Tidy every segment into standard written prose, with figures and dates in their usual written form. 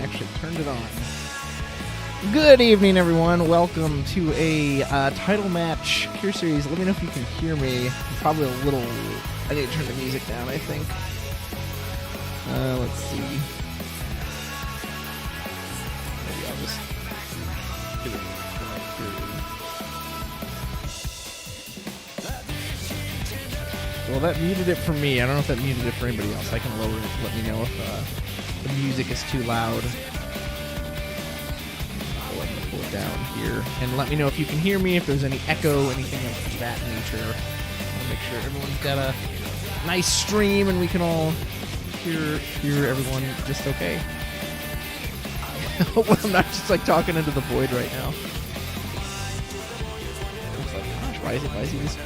actually turned it on. Good evening, everyone. Welcome to a title match Cure Series. Let me know if you can hear me. I'm probably a little... I need to turn the music down, I think. Let's see. Maybe I'll just do it right through. Well, that muted it for me. I don't know if that muted it for anybody else. I can lower it. Let me know if the music is too loud. Pull it down here, and let me know if you can hear me, if there's any echo, anything of that nature. I'll make sure everyone's got a nice stream and we can all hear everyone just okay. I hope I'm not just like talking into the void right now. It's like, gosh, why is he just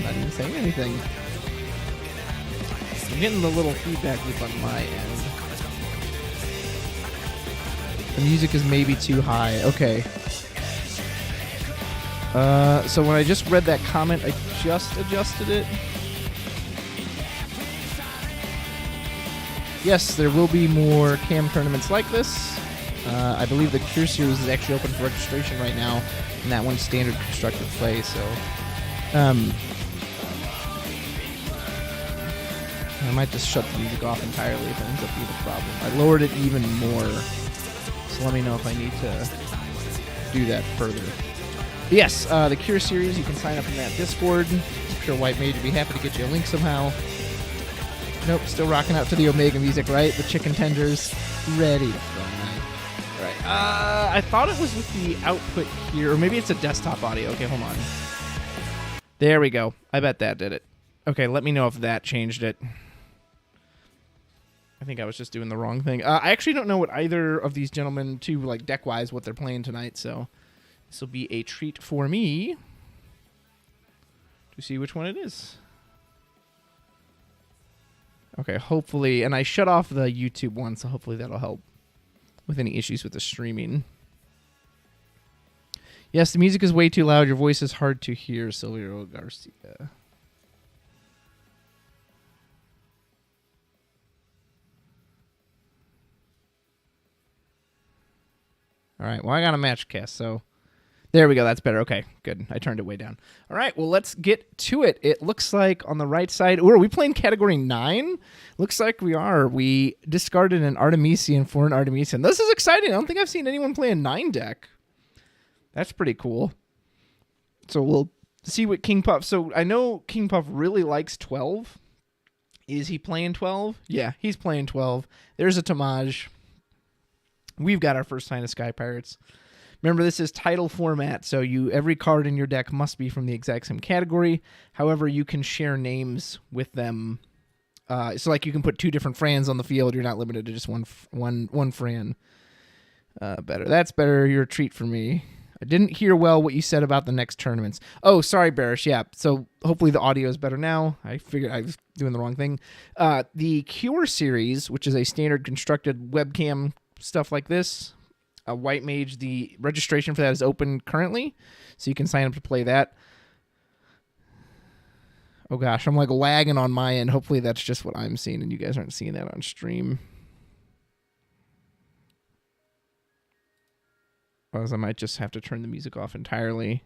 not even saying anything? I'm getting the little feedback loop on my end. The music is maybe too high. Okay. So when I just read that comment, I just adjusted it. Yes, there will be more CAM tournaments like this. I believe the Cure Series is actually open for registration right now, and that one's standard constructed play, so... I might just shut the music off entirely if it ends up being a problem. I lowered it even more. So let me know if I need to do that further. But yes, the Cure Series, you can sign up in that Discord. I'm sure White Mage would be happy to get you a link somehow. Nope, still rocking out to the Omega music, right? The chicken tenders ready to fry. Alright, I thought it was with the output here, or maybe it's a desktop audio. Okay, hold on. There we go. I bet that did it. Okay, let me know if that changed it. I think I was just doing the wrong thing. I actually don't know what either of these gentlemen, too, like deck-wise, what they're playing tonight, so this will be a treat for me to see which one it is. Okay, hopefully, and I shut off the YouTube one, so hopefully that'll help with any issues with the streaming. Yes, the music is way too loud. Your voice is hard to hear, Silvio Garcia. All right, well, I got a match cast, so there we go. That's better. Okay, good. I turned it way down. All right, well, let's get to it. It looks like on the right side... Ooh, are we playing Category 9? Looks like we are. We discarded an Artemisian for an Artemisian. This is exciting. I don't think I've seen anyone play a 9 deck. That's pretty cool. So we'll see what King Puff... So I know King Puff really likes 12. Is he playing 12? Yeah, he's playing 12. There's a Tamaj. We've got our first sign of Sky Pirates. Remember, this is title format, so every card in your deck must be from the exact same category. However, you can share names with them. So, like, you can put 2 different Frans on the field. You're not limited to just one Fran. Better. That's better. You're a treat for me. I didn't hear well what you said about the next tournaments. Oh, sorry, Barish. Yeah, so hopefully the audio is better now. I figured I was doing the wrong thing. The Cure Series, which is a standard constructed webcam stuff like this, a White Mage, the registration for that is open currently, so you can sign up to play that. Oh gosh, I'm like lagging on my end. Hopefully that's just what I'm seeing and you guys aren't seeing that on stream. Otherwise I might just have to turn the music off entirely.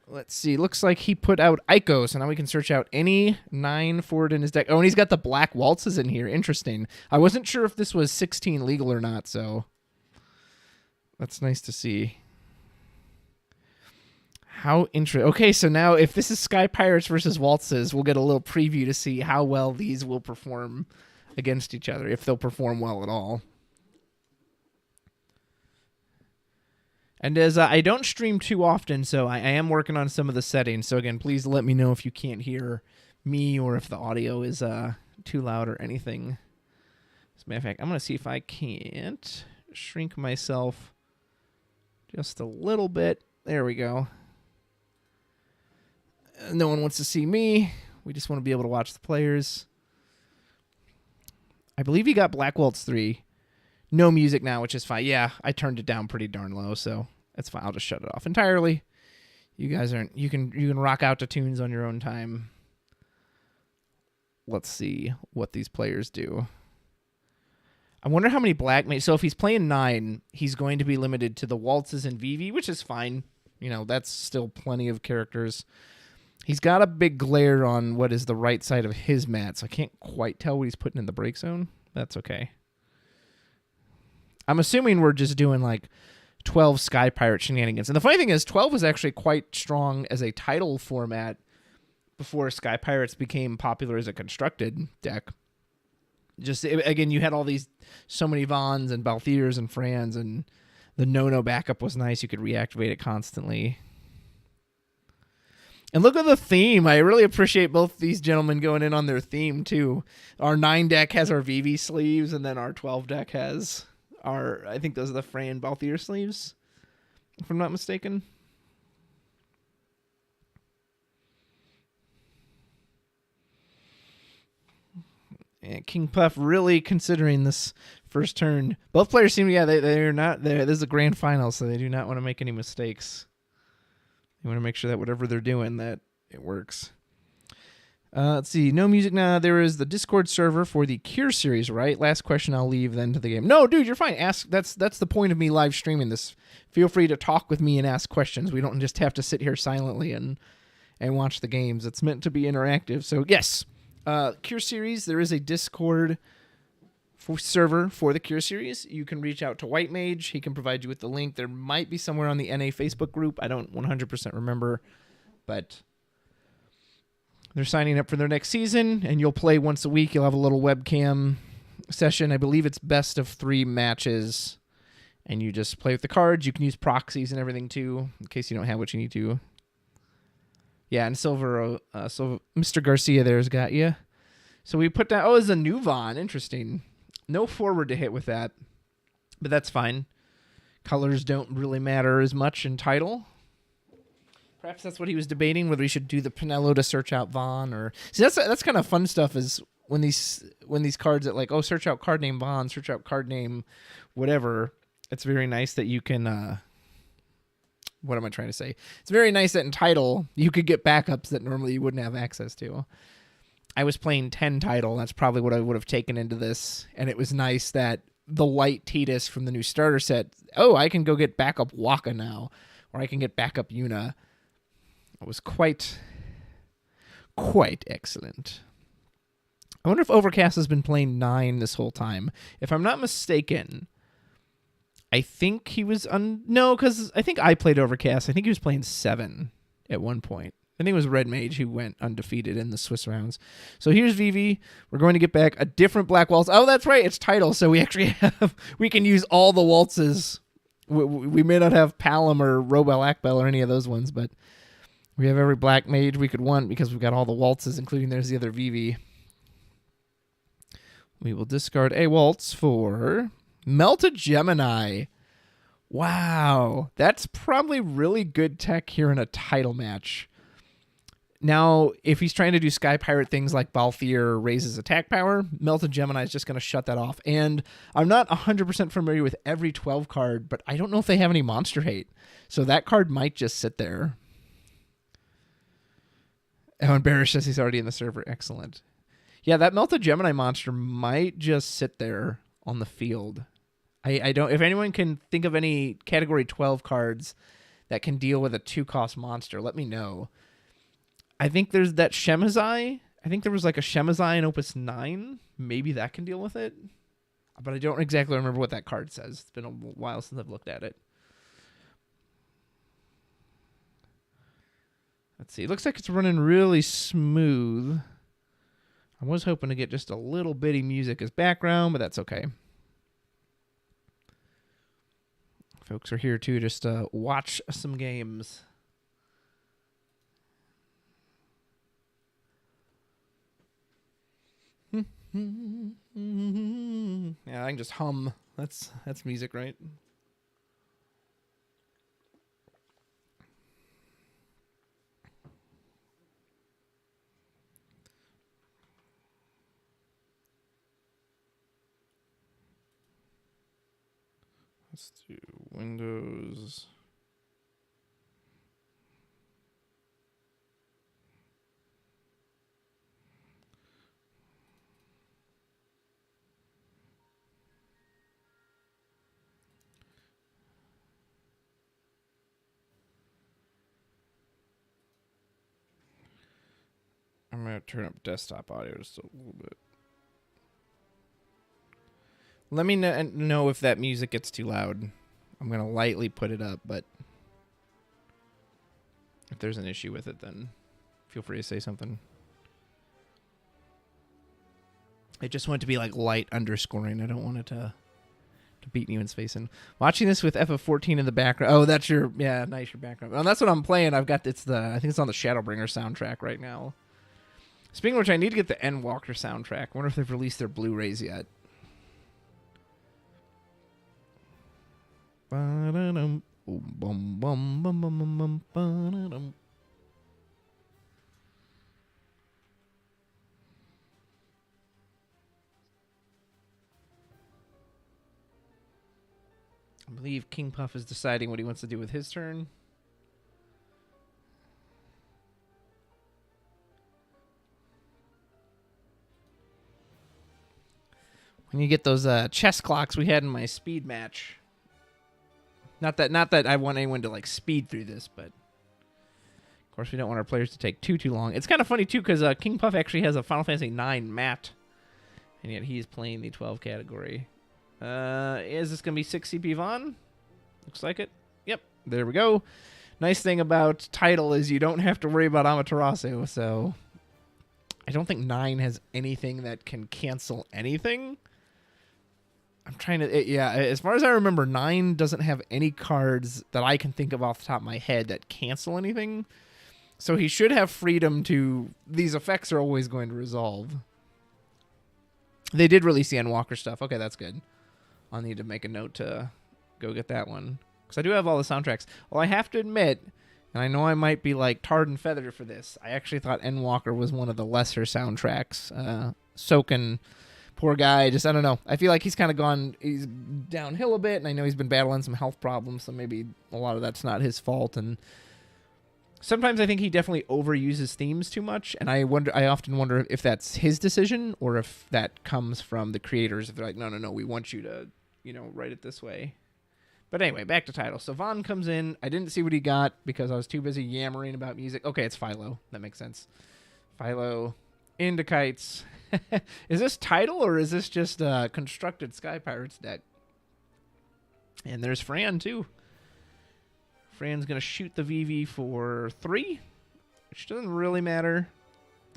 Let's see. Looks like he put out Ico, so now we can search out any 9 forward in his deck. Oh, and he's got the black waltzes in here. Interesting. I wasn't sure if this was 16 legal or not, so that's nice to see. How interesting. Okay, so now if this is Sky Pirates versus Waltzes, we'll get a little preview to see how well these will perform against each other, if they'll perform well at all. And as I don't stream too often, so I am working on some of the settings. So again, please let me know if you can't hear me or if the audio is too loud or anything. As a matter of fact, I'm going to see if I can't shrink myself just a little bit. There we go. No one wants to see me. We just want to be able to watch the players. I believe he got Black Waltz 3. No music now, which is fine. Yeah, I turned it down pretty darn low, so that's fine. I'll just shut it off entirely. You guys aren't. You can rock out to tunes on your own time. let's see what these players do. I wonder how many black mages. So if he's playing 9, he's going to be limited to the waltzes and VV, which is fine. You know, that's still plenty of characters. He's got a big glare on what is the right side of his mat, so I can't quite tell what he's putting in the break zone. That's okay. I'm assuming we're just doing like 12 Sky Pirate shenanigans. And the funny thing is, 12 was actually quite strong as a title format before Sky Pirates became popular as a constructed deck. Just, again, you had so many Vons and Balthiers and Frans, and the no backup was nice. You could reactivate it constantly. And look at the theme. I really appreciate both these gentlemen going in on their theme, too. Our 9 deck has our VV sleeves, and then our 12 deck has I think those are the Fran Balthier sleeves, if I'm not mistaken. And King Puff really considering this first turn. Both players seem, they're not there. This is a grand final, so they do not want to make any mistakes. They want to make sure that whatever they're doing, that it works. Let's see. No music now. There is the Discord server for the Cure series, right? Last question I'll leave then to the game. No, dude, you're fine. Ask. That's the point of me live streaming this. Feel free to talk with me and ask questions. We don't just have to sit here silently and watch the games. It's meant to be interactive. So, yes. Cure series, there is a Discord server for the Cure series. You can reach out to White Mage. He can provide you with the link. There might be somewhere on the NA Facebook group. I don't 100% remember, but they're signing up for their next season, and you'll play once a week. You'll have a little webcam session. I believe it's best of 3 matches, and you just play with the cards. You can use proxies and everything, too, in case you don't have what you need to. Yeah, and Silver, Mr. Garcia there's got you. So we put down, it's a new Vaughn. Interesting. No forward to hit with that, but that's fine. Colors don't really matter as much in title. Perhaps that's what he was debating, whether he should do the Pinello to search out Vaughn or... See, that's kind of fun stuff is when these cards that like, search out card name Vaughn, search out card name whatever. It's very nice that you can... what am I trying to say? It's very nice that in title, you could get backups that normally you wouldn't have access to. I was playing 10 title. That's probably what I would have taken into this. And it was nice that the white Tidus from the new starter set, I can go get backup Waka now, or I can get backup Yuna. It was quite excellent. I wonder if Overcast has been playing 9 this whole time. If I'm not mistaken, I think he was no, because I think I played Overcast. I think he was playing 7 at one point. I think it was Red Mage who went undefeated in the Swiss rounds. So here's VV. We're going to get back a different Black Waltz. Oh, that's right. It's title. So we actually we can use all the waltzes. We may not have Palom or Robel Akbel or any of those ones, but we have every Black Mage we could want because we've got all the waltzes, including there's the other VV. We will discard a waltz for Melted Gemini. Wow. That's probably really good tech here in a title match. Now, if he's trying to do Sky Pirate things like Balthier raises attack power, Melted Gemini is just going to shut that off. And I'm not 100% familiar with every 12 card, but I don't know if they have any monster hate. So that card might just sit there. Oh, and Barish says he's already in the server. Excellent. Yeah, that Melted Gemini monster might just sit there on the field. I don't. If anyone can think of any category 12 cards that can deal with a 2-cost monster, let me know. I think there's that Shemazai. I think there was like a Shemazai in Opus 9. Maybe that can deal with it. But I don't exactly remember what that card says. It's been a while since I've looked at it. Let's see. It looks like it's running really smooth. I was hoping to get just a little bitty music as background, but that's okay. Folks are here too just to watch some games. Yeah, I can just hum. That's music, right? Let's do Windows. I'm going to turn up desktop audio just a little bit. Let me know if that music gets too loud. I'm going to lightly put it up, but if there's an issue with it, then feel free to say something. I just want it to be like light underscoring. I don't want it to beat anyone's face in. Watching this with FF14 in the background. Oh, that's your, yeah, nice, your background. Oh, that's what I'm playing. I think it's on the Shadowbringer soundtrack right now. Speaking of which, I need to get the Endwalker soundtrack. I wonder if they've released their Blu-rays yet. I believe King Puff is deciding what he wants to do with his turn. When you get those chess clocks we had in my speed match. Not that I want anyone to like speed through this, but of course we don't want our players to take too long. It's kind of funny too because King Puff actually has a Final Fantasy IX mat, and yet he's playing the 12 category. Is this going to be 6 CP Vaughn? Looks like it. Yep, there we go. Nice thing about Tidal is you don't have to worry about Amaterasu, so I don't think 9 has anything that can cancel anything. I'm trying to... yeah, as far as I remember, 9 doesn't have any cards that I can think of off the top of my head that cancel anything. So he should have freedom to... These effects are always going to resolve. They did release the Endwalker stuff. Okay, that's good. I'll need to make a note to go get that one. Because I do have all the soundtracks. Well, I have to admit, and I know I might be like tarred and feathered for this, I actually thought Endwalker was one of the lesser soundtracks. Soken, poor guy, just, I don't know. I feel like he's kind of gone, he's downhill a bit, and I know he's been battling some health problems, so maybe a lot of that's not his fault. And sometimes I think he definitely overuses themes too much, and I often wonder if that's his decision or if that comes from the creators. If they're like, no, we want you to, write it this way. But anyway, back to title. So Vaughn comes in. I didn't see what he got because I was too busy yammering about music. Okay, it's Philo. That makes sense. Philo into kites. Is this title or is this just a constructed Sky Pirates deck? And there's Fran, too. Fran's going to shoot the VV for 3, which doesn't really matter.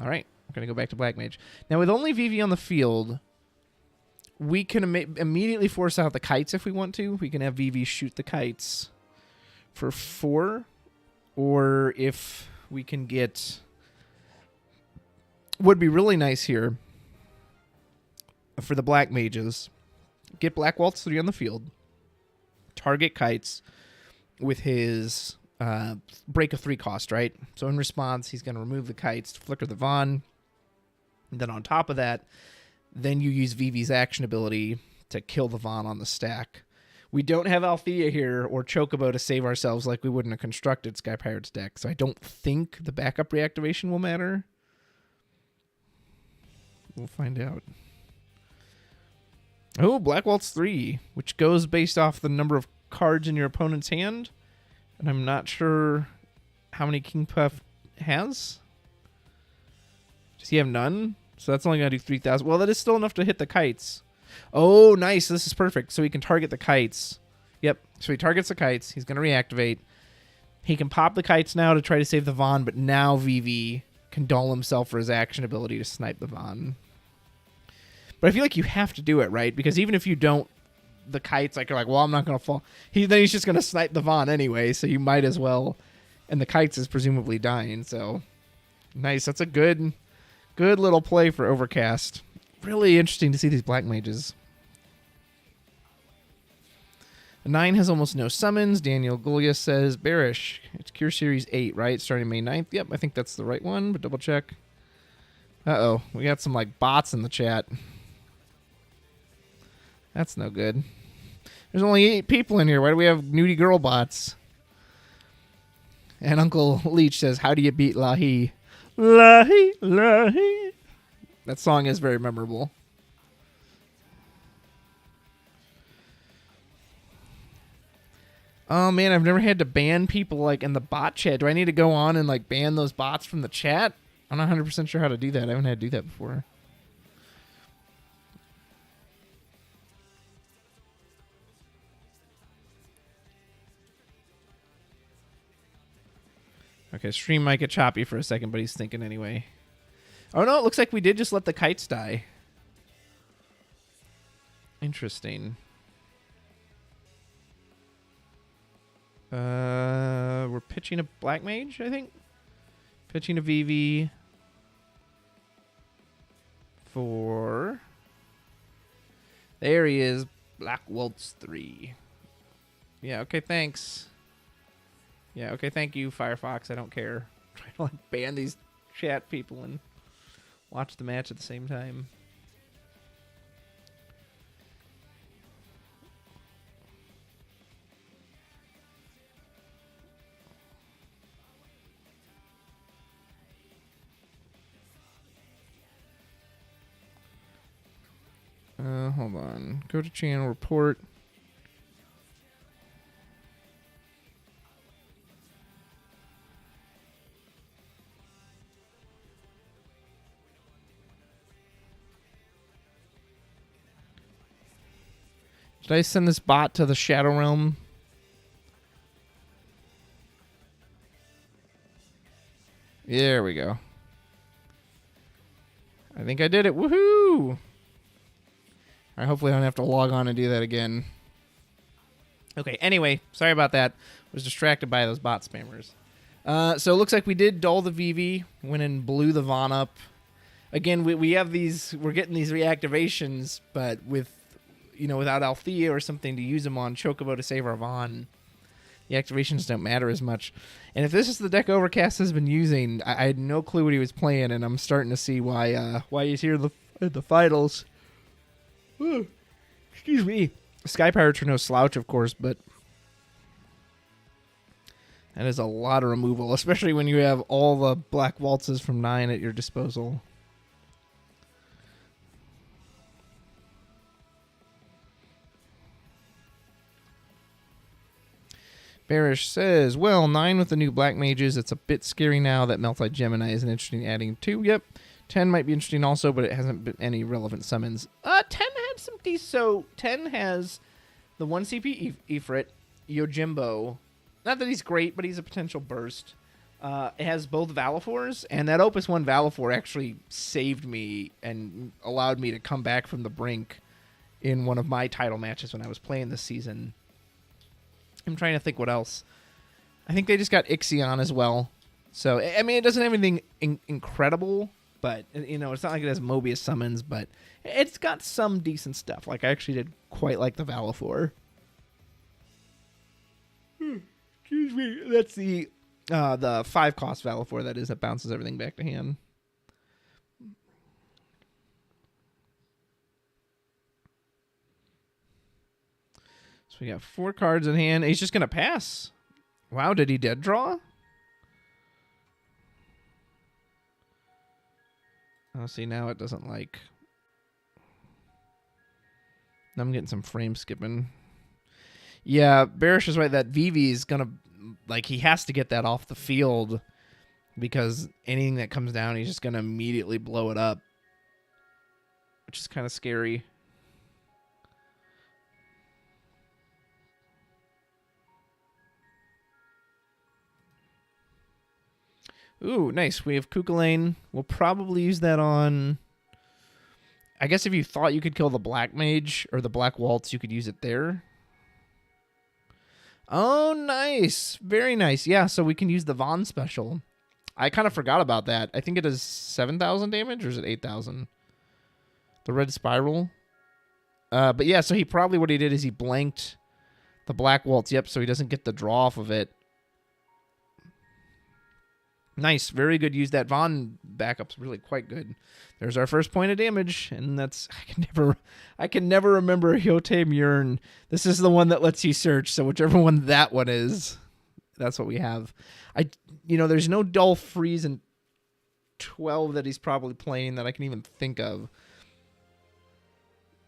All right, we're going to go back to Black Mage. Now, with only VV on the field, we can immediately force out the kites if we want to. We can have VV shoot the kites for 4. Or if we can get... Would be really nice here for the Black Mages. Get Black Waltz 3 on the field. Target kites with his break of 3 cost, right? So in response, he's going to remove the kites to flicker the Vaughn. And then on top of that, then you use VV's action ability to kill the Vaughn on the stack. We don't have Althea here or Chocobo to save ourselves like we would in a constructed Sky Pirates deck, so I don't think the backup reactivation will matter. We'll find out. Oh, Black Waltz 3, which goes based off the number of cards in your opponent's hand. And I'm not sure how many King Puff has. Does he have none? So that's only going to do 3,000. Well, that is still enough to hit the kites. Oh, nice. This is perfect. So he can target the kites. Yep. So he targets the kites. He's going to reactivate. He can pop the kites now to try to save the Vaughn, but now VV can dull himself for his action ability to snipe the Vaughn. But I feel like you have to do it, right? Because even if you don't, the kites, like, you're like, well, I'm not going to fall. Then he's just going to snipe the Vaughn anyway, so you might as well. And the kites is presumably dying, so nice. That's a good little play for Overcast. Really interesting to see these Black Mages. The 9 has almost no summons. Daniel Gullius says, bearish. It's Cure Series 8, right? Starting May 9th. Yep, I think that's the right one, but double check. Uh-oh. We got some, like, bots in the chat. That's no good. There's only 8 people in here. Why do we have nudie girl bots? And Uncle Leech says, how do you beat Lahi? Lahi, Lahi. That song is very memorable. Oh, man, I've never had to ban people, like, in the bot chat. Do I need to go on and, like, ban those bots from the chat? I'm not 100% sure how to do that. I haven't had to do that before. Okay, stream might get choppy for a second, but he's thinking anyway. Oh, no, it looks like we did just let the kites die. Interesting. We're pitching a black mage, I think. Pitching a VV for... There he is. Black Waltz 3. Yeah, okay, thanks. Yeah, okay, thank you, Firefox. I don't care. I'm trying to like ban these chat people and watch the match at the same time. Hold on. Go to channel report. Should I send this bot to the Shadow Realm? There we go. I think I did it. Woohoo! All right, hopefully I don't have to log on and do that again. Okay, anyway, sorry about that. I was distracted by those bot spammers. So it looks like we did dull the VV, went and blew the Vaughn up. Again, we have these, we're getting these reactivations, but with, you know, without Althea or something to use them on Chocobo to save our Vaughn, the activations don't matter as much. And if this is the deck Overcast has been using, I had no clue what he was playing, and I'm starting to see why he's here at the finals. Ooh, excuse me. Sky Pirates are no slouch, of course, but that is a lot of removal, especially when you have all the Black Waltzes from 9 at your disposal. Barish says, well, 9 with the new Black Mages. It's a bit scary now that Meltite Gemini isn't interesting adding 2. Yep. 10 might be interesting also, but it hasn't been any relevant summons. 10 had some decent. So 10 has the 1 CP Ifrit, Yojimbo. Not that he's great, but he's a potential burst. It has both Valifors, and that Opus 1 Valifor actually saved me and allowed me to come back from the brink in one of my title matches when I was playing this season. I'm trying to think what else. I think they just got Ixion as well. So, I mean, it doesn't have anything incredible, but, you know, it's not like it has Mobius summons, but it's got some decent stuff. Like, I actually did quite like the Valifor. Excuse me. That's the 5-cost Valifor, that is, that bounces everything back to hand. So we got 4 cards in hand. He's just going to pass. Wow, did he dead draw? Oh, see, now it doesn't like... I'm getting some frame skipping. Yeah, Barish is right. That VV is going to... Like, he has to get that off the field because anything that comes down, he's just going to immediately blow it up, which is kind of scary. Ooh, nice. We have Kukulane. We'll probably use that on... I guess if you thought you could kill the Black Mage or the Black Waltz, you could use it there. Oh, nice. Very nice. Yeah, so we can use the Vaughn special. I kind of forgot about that. I think it does 7,000 damage, or is it 8,000? The Red Spiral. But yeah, so he probably, what he did is he blanked the Black Waltz. Yep, so he doesn't get the draw off of it. Nice, very good. Use that Vaughn backup's really quite good. There's our first point of damage, and that's I can never remember Hyote Murn. This is the one that lets you search, so whichever one that one is, that's what we have. There's no Dull Freeze in 12 that he's probably playing that I can even think of.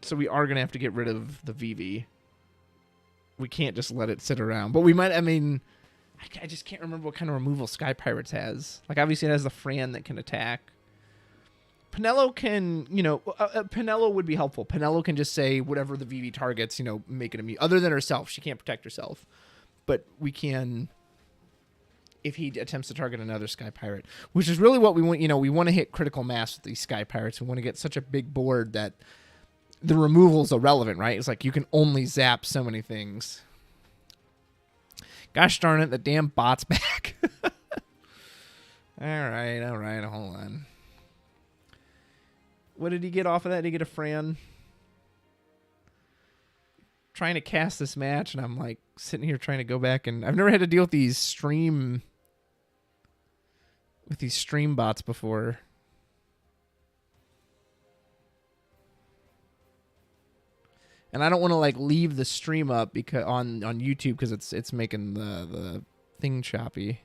So we are gonna have to get rid of the VV. We can't just let it sit around, but we might. I mean, I just can't remember what kind of removal Sky Pirates has. Like, obviously it has the Fran that can attack. Pinello can, you know, Pinello would be helpful. Pinello can just say whatever the VV targets, you know, make it immune. Other than herself, she can't protect herself. But we can, if he attempts to target another Sky Pirate, which is really what we want. You know, we want to hit critical mass with these Sky Pirates. We want to get such a big board that the removal's irrelevant, right? It's like you can only zap so many things. Gosh darn it, the damn bot's back. All right, hold on. What did he get off of that? Did he get a Fran? Trying to cast this match, and I'm like sitting here trying to go back, and I've never had to deal with these stream bots before. And I don't want to like leave the stream up because on YouTube because it's making the thing choppy.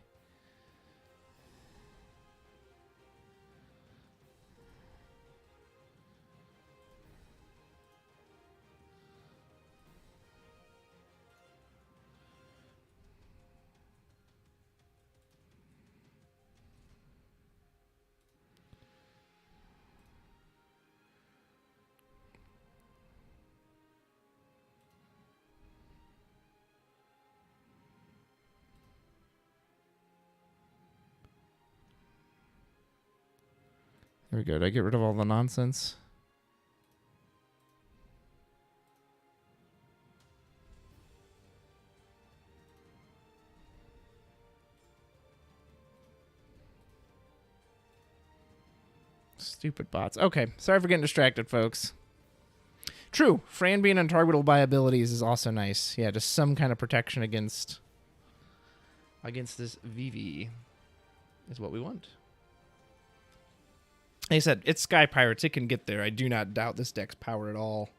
There we go. Did I get rid of all the nonsense? Stupid bots. Okay. Sorry for getting distracted, folks. True. Fran being untargetable by abilities is also nice. Yeah, just some kind of protection against this VV is what we want. Like I said, it's Sky Pirates. It can get there. I do not doubt this deck's power at all.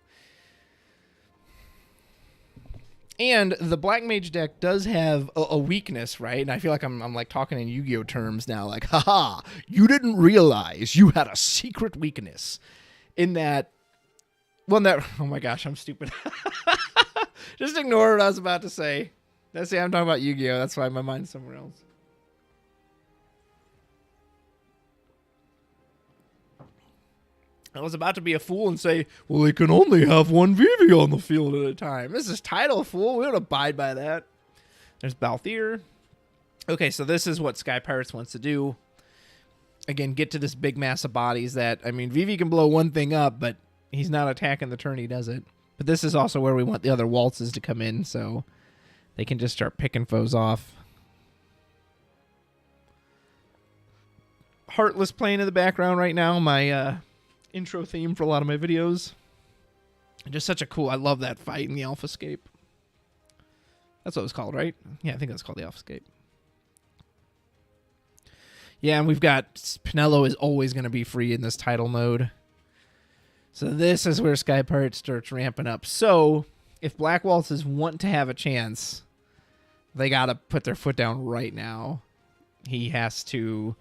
And the Black Mage deck does have a weakness, right? And I feel like I'm like talking in Yu-Gi-Oh terms now. Like, haha, you didn't realize you had a secret weakness. In that, well, that, oh my gosh, I'm stupid. Just ignore what I was about to say. I'm talking about Yu-Gi-Oh. That's why my mind's somewhere else. I was about to be a fool and say, well, they can only have one VV on the field at a time. This is title, fool. We don't abide by that. There's Balthier. Okay, so this is what Sky Pirates wants to do. Again, get to this big mass of bodies that, I mean, VV can blow one thing up, but he's not attacking the turn he does it. But this is also where we want the other waltzes to come in, so they can just start picking foes off. Heartless playing in the background right now. My, intro theme for a lot of my videos. Just such a cool, I love that fight in the Alphascape. That's what it was called, right? Yeah, I think that's called the Alphascape. Yeah, and we've got Pinello is always going to be free in this title mode. So this is where Sky Pirate starts ramping up. So if Black Waltzes want to have a chance, they got to put their foot down right now. He has to...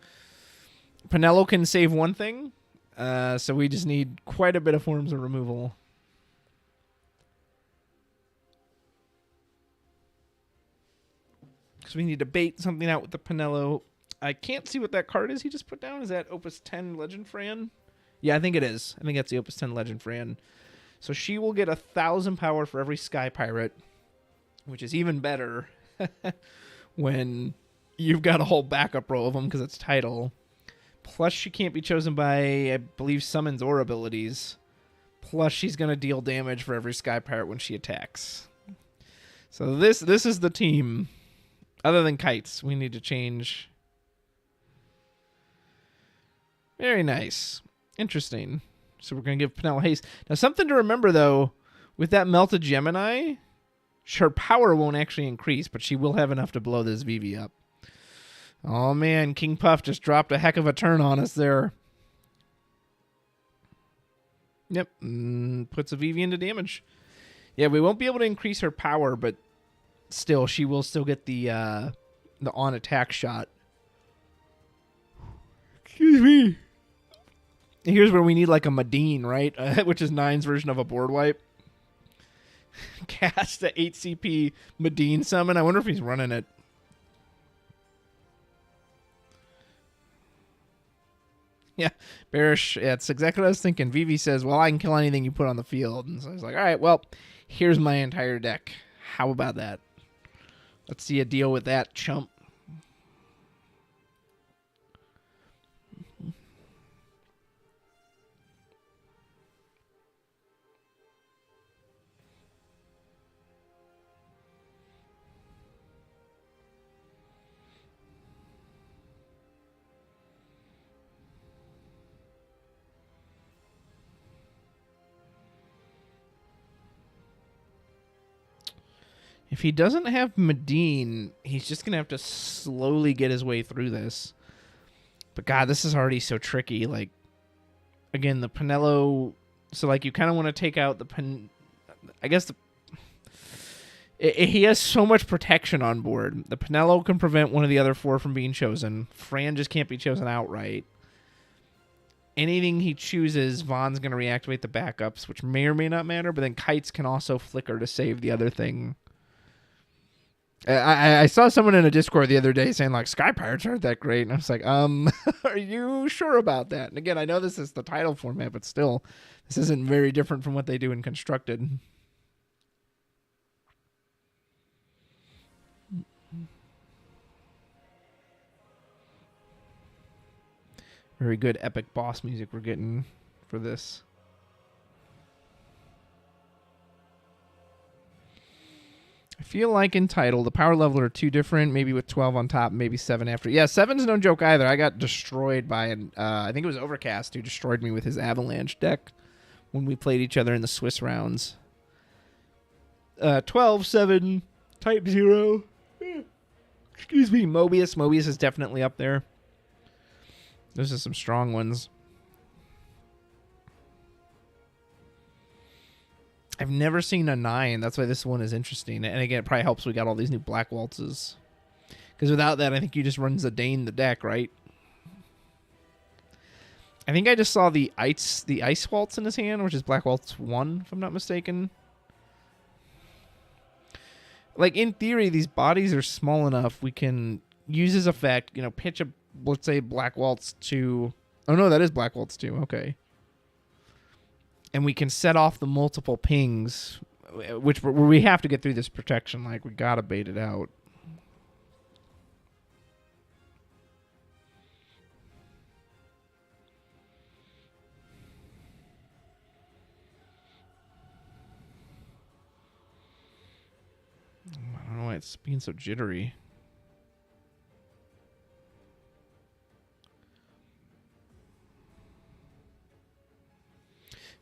Pinello can save one thing. So we just need quite a bit of forms of removal. So we need to bait something out with the Pinello. I can't see what that card is he just put down. Is that Opus 10 Legend Fran? Yeah, I think it is. I think that's the Opus 10 Legend Fran. So she will get 1,000 power for every Sky Pirate, which is even better when you've got a whole backup row of them because it's title. Plus, she can't be chosen by, I believe, summons or abilities. Plus, she's going to deal damage for every Sky Pirate when she attacks. So this is the team. Other than kites, we need to change. Very nice. Interesting. So we're going to give Pinello haste. Now, something to remember, though, with that Melted Gemini, her power won't actually increase, but she will have enough to blow this VV up. Oh, man, King Puff just dropped a heck of a turn on us there. Yep, puts a VV into damage. Yeah, we won't be able to increase her power, but still, she will still get the on-attack shot. Excuse me. Here's where we need like a Medine, right? Which is 9's version of a board wipe. Cast the 8 CP Medine summon. I wonder if he's running it. Yeah, bearish. Yeah, it's exactly what I was thinking. Vivi says, well, I can kill anything you put on the field. And so I was like, all right, well, here's my entire deck. How about that? Let's see a deal with that, chump. If he doesn't have Medine, he's just going to have to slowly get his way through this. But God, this is already so tricky. Like, again, the Pinello. So, like, you kind of want to take out the I guess he has so much protection on board. The Pinello can prevent one of the other 4 from being chosen. Fran just can't be chosen outright. Anything he chooses, Vaughn's going to reactivate the backups, which may or may not matter. But then Kites can also flicker to save the other thing. I saw someone in a Discord the other day saying, like, Sky Pirates aren't that great. And I was like, are you sure about that? And again, I know this is the title format, but still, this isn't very different from what they do in Constructed. Very good epic boss music we're getting for this. I feel like in title, the power level are 2 different, maybe with 12 on top, maybe 7 after. Yeah, 7's no joke either. I got destroyed by, I think it was Overcast who destroyed me with his Avalanche deck when we played each other in the Swiss rounds. 12, 7, Type 0. Excuse me, Mobius. Mobius is definitely up there. Those are some strong ones. I've never seen a 9. That's why this one is interesting. And again, it probably helps we got all these new black waltzes. Because without that, I think you just run Zidane the deck, right? I think I just saw the ice waltz in his hand, which is black waltz 1, if I'm not mistaken. Like, in theory, these bodies are small enough. We can use his effect, pitch a, let's say, black waltz 2. Oh, no, that is black waltz 2. Okay. And we can set off the multiple pings, which we have to get through this protection. Like, we gotta bait it out. I don't know why it's being so jittery.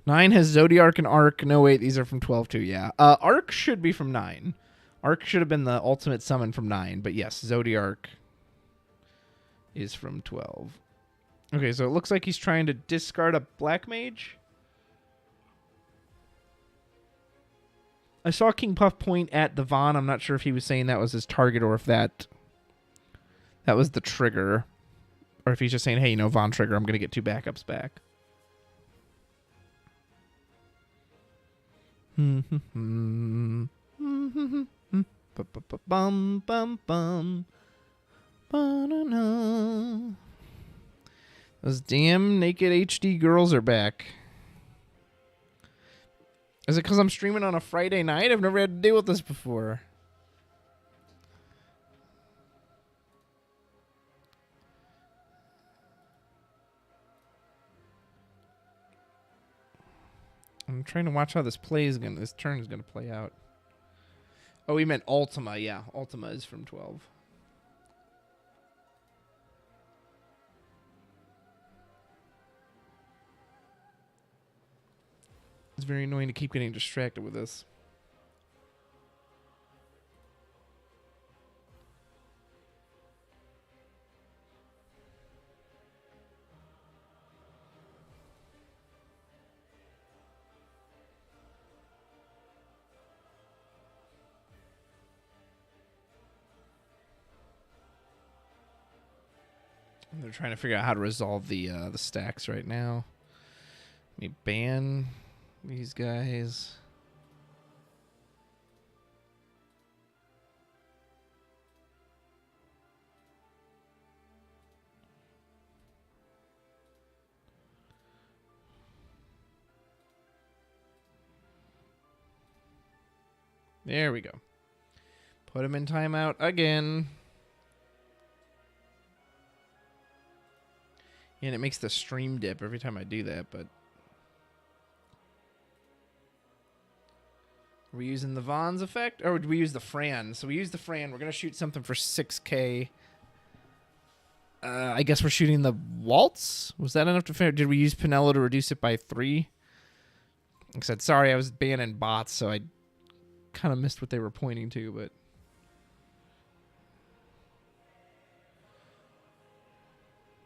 Nine has Zodiark and Arc. No, wait, these are from 12 too, yeah. Arc should be from 9. Arc should have been the ultimate summon from 9, but yes, Zodiark is from 12. Okay, so it looks like he's trying to discard a Black Mage. I saw King Puff point at the Vaughn. I'm not sure if he was saying that was his target or if that was the trigger. Or if he's just saying, hey, Vaughn trigger, I'm going to get 2 backups back. Bum bum bum. Those damn naked HD girls are back. Is it because I'm streaming on a Friday night? I've never had to deal with this before. I'm trying to watch how this turn is gonna play out. Oh, he meant Ultima. Yeah, Ultima is from 12. It's very annoying to keep getting distracted with this. They're trying to figure out how to resolve the stacks right now. Let me ban these guys. There we go. Put him in timeout again. And it makes the stream dip every time I do that, but... Are we using the Vaughn's effect? Or would we use the Fran? So we use the Fran. We're going to shoot something for 6K. I guess we're shooting the Waltz? Was that enough to fair? Did we use Pinello to reduce it by 3? Like I said, sorry, I was banning bots, so I kind of missed what they were pointing to, but...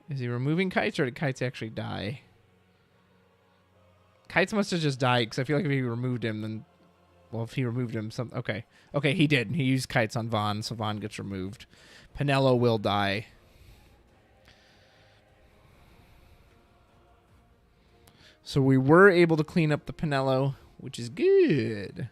Is he removing kites, or did kites actually die? Kites must have just died, because I feel like if he removed him, then... Well, if he removed him, okay. Okay, he did. He used kites on Vaughn, so Vaughn gets removed. Pinello will die. So we were able to clean up the Pinello, which is good.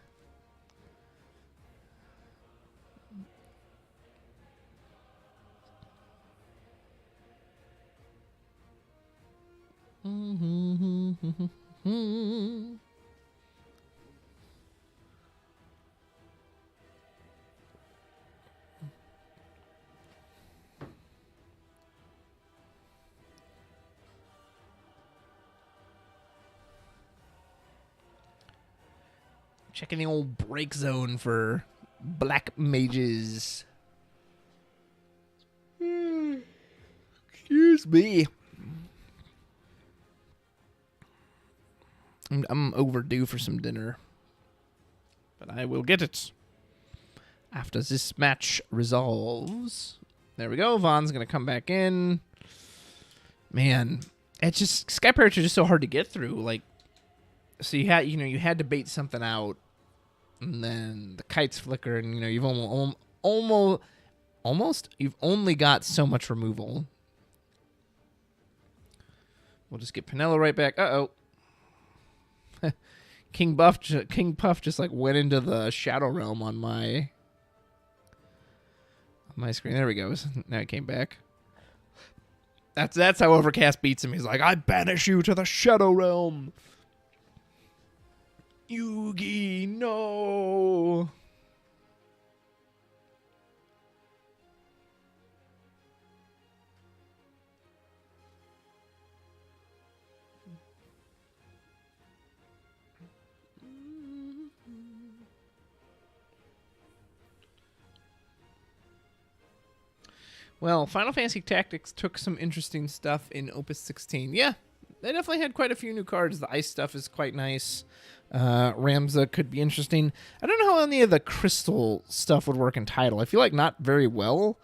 Checking the old break zone for black mages. Excuse me. I'm overdue for some dinner. But I will get it after this match resolves. There we go. Vaughn's going to come back in. Man, it's just... Sky Pirates are just so hard to get through. Like, so you had to bait something out, and then the kites flicker, and you've you've only got so much removal. We'll just get Pinello right back. King Puff just like went into the Shadow Realm on my screen. There we go. Now he came back. That's how Overcast beats him. He's like, I banish you to the Shadow Realm. Yugi, no. Well, Final Fantasy Tactics took some interesting stuff in Opus 16. Yeah, they definitely had quite a few new cards. The ice stuff is quite nice. Ramza could be interesting. I don't know how any of the crystal stuff would work in Tidal. I feel like not very well,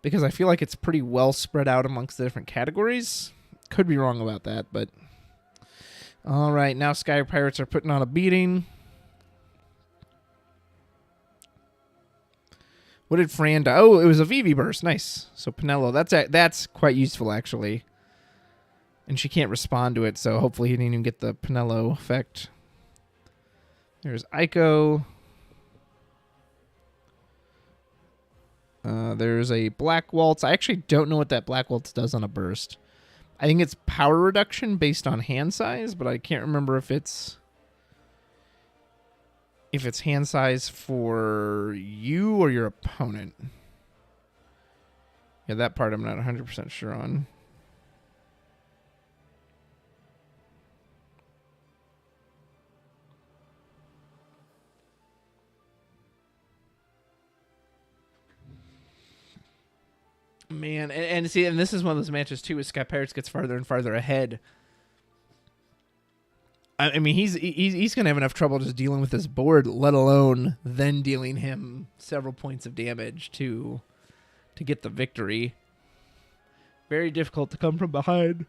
because I feel like it's pretty well spread out amongst the different categories. Could be wrong about that, but... All right, now Sky Pirates are putting on a beating. What did Fran do? Oh, it was a Vivi burst. Nice. So Pinello, that's quite useful, actually. And she can't respond to it, so hopefully he didn't even get the Pinello effect. There's Aiko. There's a Black Waltz. I actually don't know what that Black Waltz does on a burst. I think it's power reduction based on hand size, but I can't remember if it's hand size for you or your opponent. Yeah, that part I'm not 100% sure on. Man, and see, and this is one of those matches too, as Sky Pirates gets farther and farther ahead. I mean, he's gonna have enough trouble just dealing with this board, let alone then dealing him several points of damage to get the victory. Very difficult to come from behind.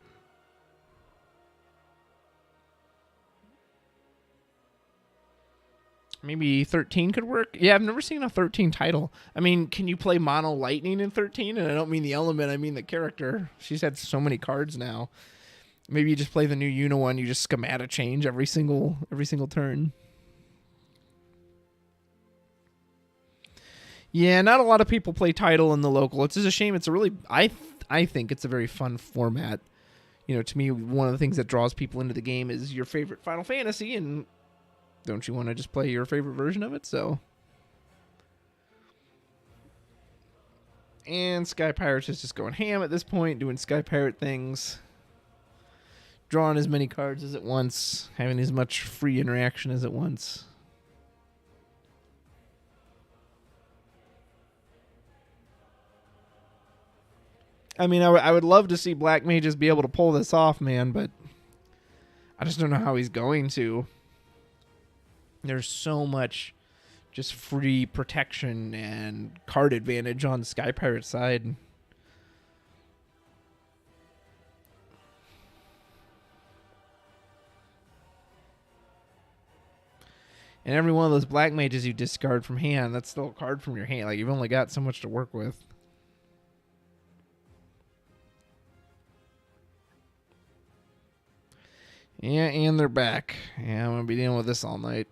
Maybe 13 could work. Yeah, I've never seen a 13 title. I mean, can you play Mono Lightning in 13? And I don't mean the element, I mean the character. She's had so many cards now. Maybe you just play the new Una one. You just schematic change every single turn. Yeah, not a lot of people play title in the local. It's just a shame. It's a really, I think it's a very fun format. To me, one of the things that draws people into the game is your favorite Final Fantasy, and don't you want to just play your favorite version of it? So And Sky Pirates is just going ham at this point, doing Sky Pirate things. Drawing as many cards as it wants, having as much free interaction as it wants. I mean, I would love to see Black Mages be able to pull this off, man, but I just don't know how he's going to. There's so much just free protection and card advantage on Sky Pirate's side. And every one of those Black Mages you discard from hand, that's still a card from your hand. Like, you've only got so much to work with. Yeah, and they're back. Yeah, I'm going to be dealing with this all night.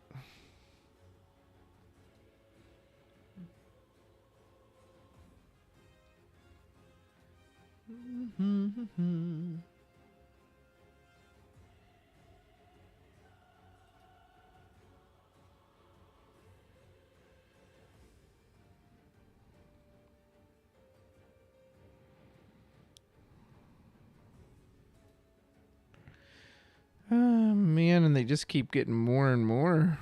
Man, and they just keep getting more and more.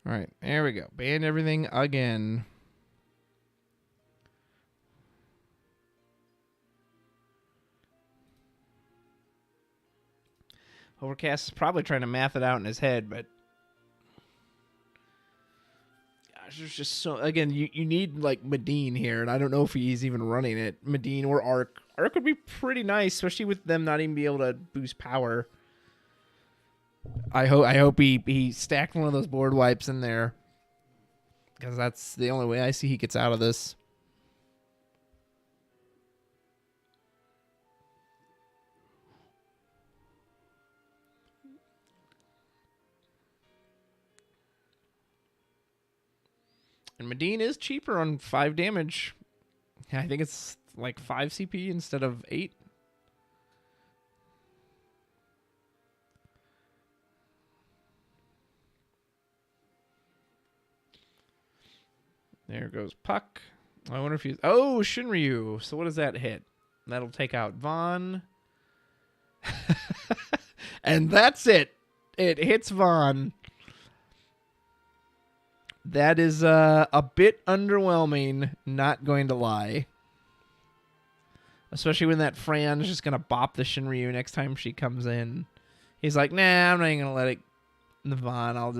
All right, there we go. Ban everything again. Overcast is probably trying to math it out in his head, but gosh, there's just so... Again, you need, like, Medine here, and I don't know if he's even running it. Medine or Arc. Arc would be pretty nice, especially with them not even be able to boost power. I hope he stacked one of those board wipes in there, because that's the only way I see he gets out of this. And Medine is cheaper on 5 damage. I think it's like 5 CP instead of 8. There goes Puck. I wonder if he's... Oh, Shinryu. So what does that hit? That'll take out Vaughn. And that's it. It hits Vaughn. That is a bit underwhelming, not going to lie. Especially when that Fran's just going to bop the Shinryu next time she comes in. He's like, nah, I'm not even going to let it... The Vaughn, I'll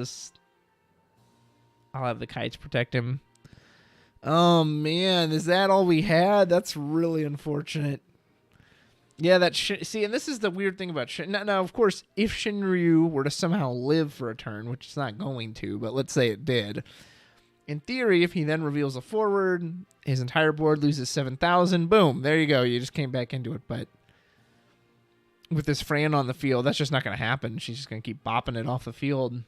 have the kites protect him. Oh, man, is that all we had? That's really unfortunate. Yeah, that... See, and this is the weird thing about... Now, of course, if Shinryu were to somehow live for a turn, which it's not going to, but let's say it did... In theory, if he then reveals a forward, his entire board loses 7,000. Boom. There you go. You just came back into it. But with this Fran on the field, that's just not going to happen. She's just going to keep bopping it off the field.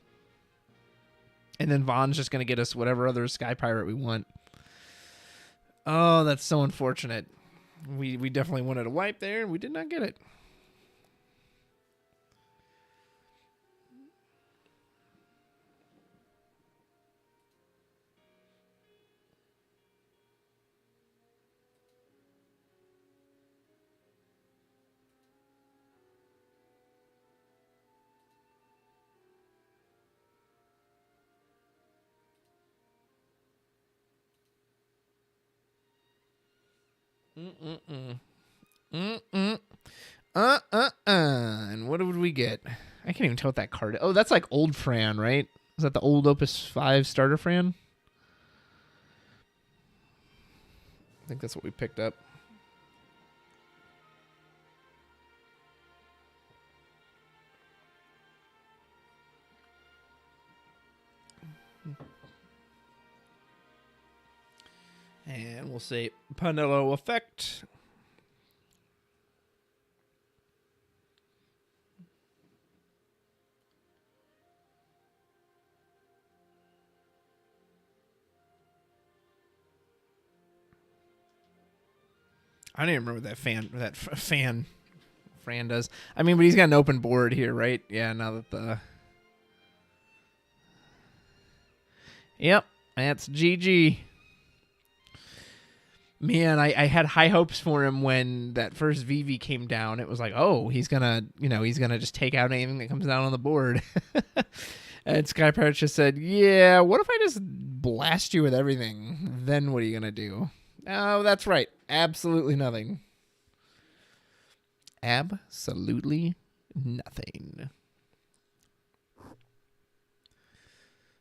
And then Vaughn's just going to get us whatever other Sky Pirate we want. Oh, that's so unfortunate. We definitely wanted a wipe there, and we did not get it. And what would we get? I can't even tell what that card is. Oh, that's like old Fran, right? Is that the old Opus 5 starter Fran? I think that's what we picked up. And we'll say Panello effect. I don't even remember that Fran does. I mean, but he's got an open board here, right? Yeah, now that the... Yep, that's GG. Man, I had high hopes for him when that first VV came down. It was like, oh, he's gonna just take out anything that comes down on the board. And Sky Pirates just said, yeah, what if I just blast you with everything? Then what are you gonna do? Oh, that's right. Absolutely nothing. Absolutely nothing.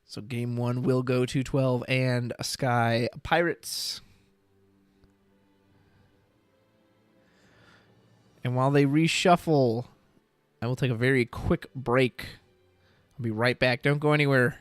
So game 1 will go to 12 and Sky Pirates. And while they reshuffle, I will take a very quick break. I'll be right back. Don't go anywhere.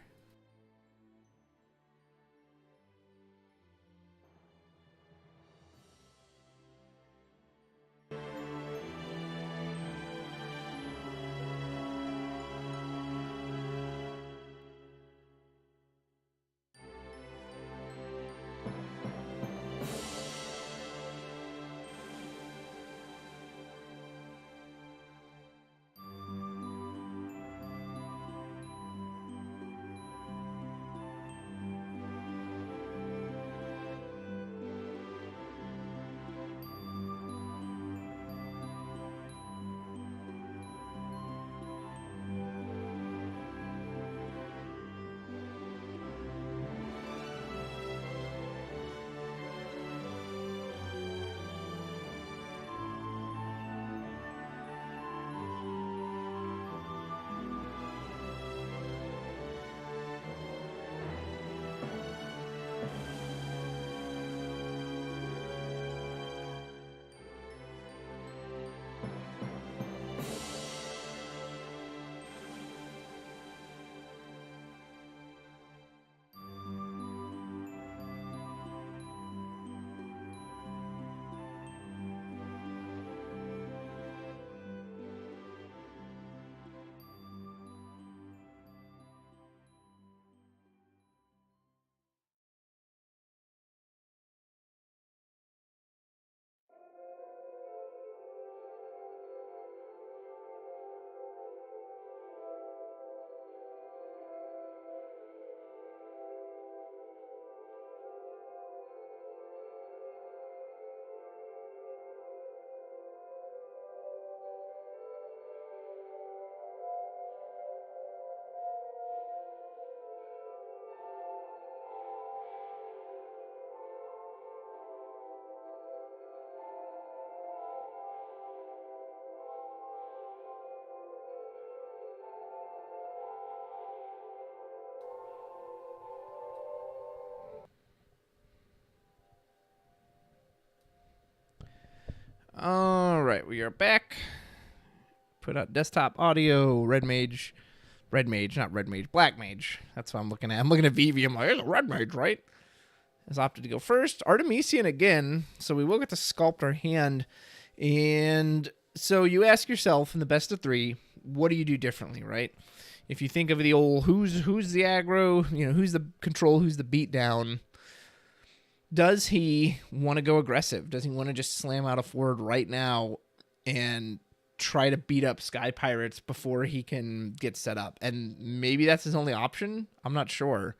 All right, we are back. Put out desktop audio, Red Mage, not Red Mage, Black Mage. That's what I'm looking at. I'm looking at Vivi. I'm like, it's a Red Mage, right? Has opted to go first. Artemisian again, so we will get to sculpt our hand. And so you ask yourself in the best of 3, what do you do differently, right? If you think of the old who's the aggro, who's the control, who's the beatdown, does he want to go aggressive? Does he want to just slam out a forward right now and try to beat up Sky Pirates before he can get set up? And maybe that's his only option. I'm not sure.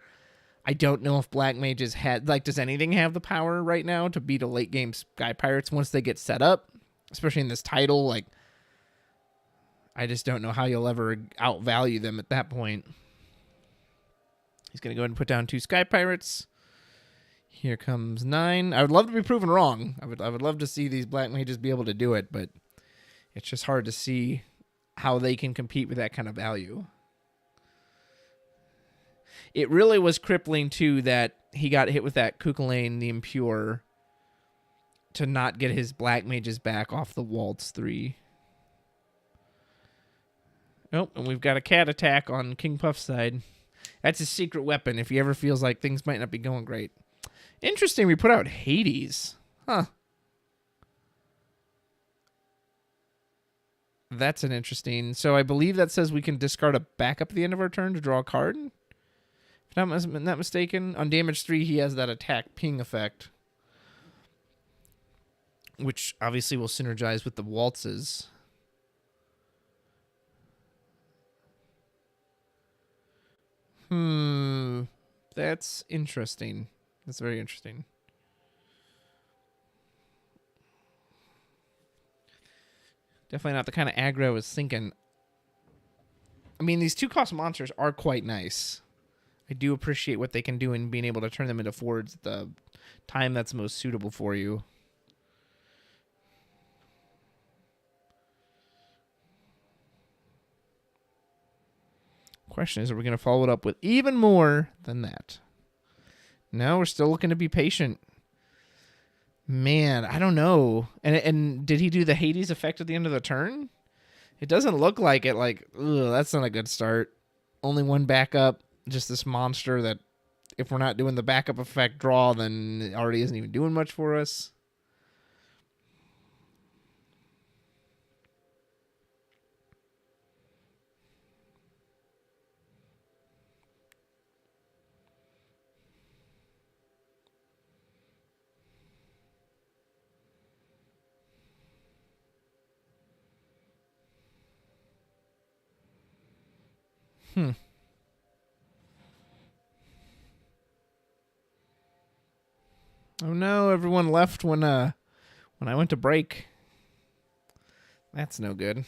I don't know if Black Mages does anything have the power right now to beat a late game Sky Pirates once they get set up, especially in this title? I just don't know how you'll ever outvalue them at that point. He's going to go ahead and put down 2 Sky Pirates. Here comes 9. I would love to be proven wrong. I would love to see these Black Mages be able to do it, but it's just hard to see how they can compete with that kind of value. It really was crippling, too, that he got hit with that Kukulane, the Impure, to not get his Black Mages back off the Waltz 3. Oh, and we've got a cat attack on King Puff's side. That's his secret weapon if he ever feels like things might not be going great. Interesting, we put out Hades. Huh. That's an interesting... So I believe that says we can discard a backup at the end of our turn to draw a card. If I'm not mistaken. On damage 3, he has that attack ping effect, which obviously will synergize with the waltzes. That's interesting. That's very interesting. Definitely not the kind of aggro I was thinking. I mean, these 2-cost monsters are quite nice. I do appreciate what they can do in being able to turn them into forwards at the time that's most suitable for you. Question is, are we going to follow it up with even more than that? No, we're still looking to be patient. Man, I don't know. And did he do the Hades effect at the end of the turn? It doesn't look like it. Like, ugh, that's not a good start. Only one backup. Just this monster that, if we're not doing the backup effect draw, then it already isn't even doing much for us. Oh no, everyone left when I went to break. That's no good.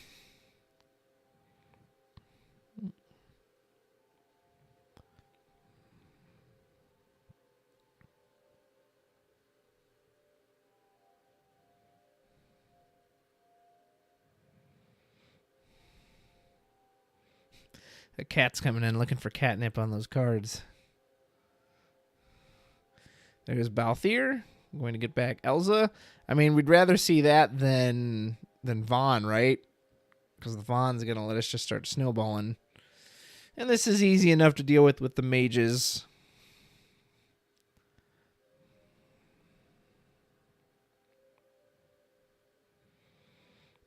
The cat's coming in looking for catnip on those cards. There's Balthier. I'm going to get back Elza. I mean, we'd rather see that than Vaughn, right? Because the Vaughn's going to let us just start snowballing. And this is easy enough to deal with the mages.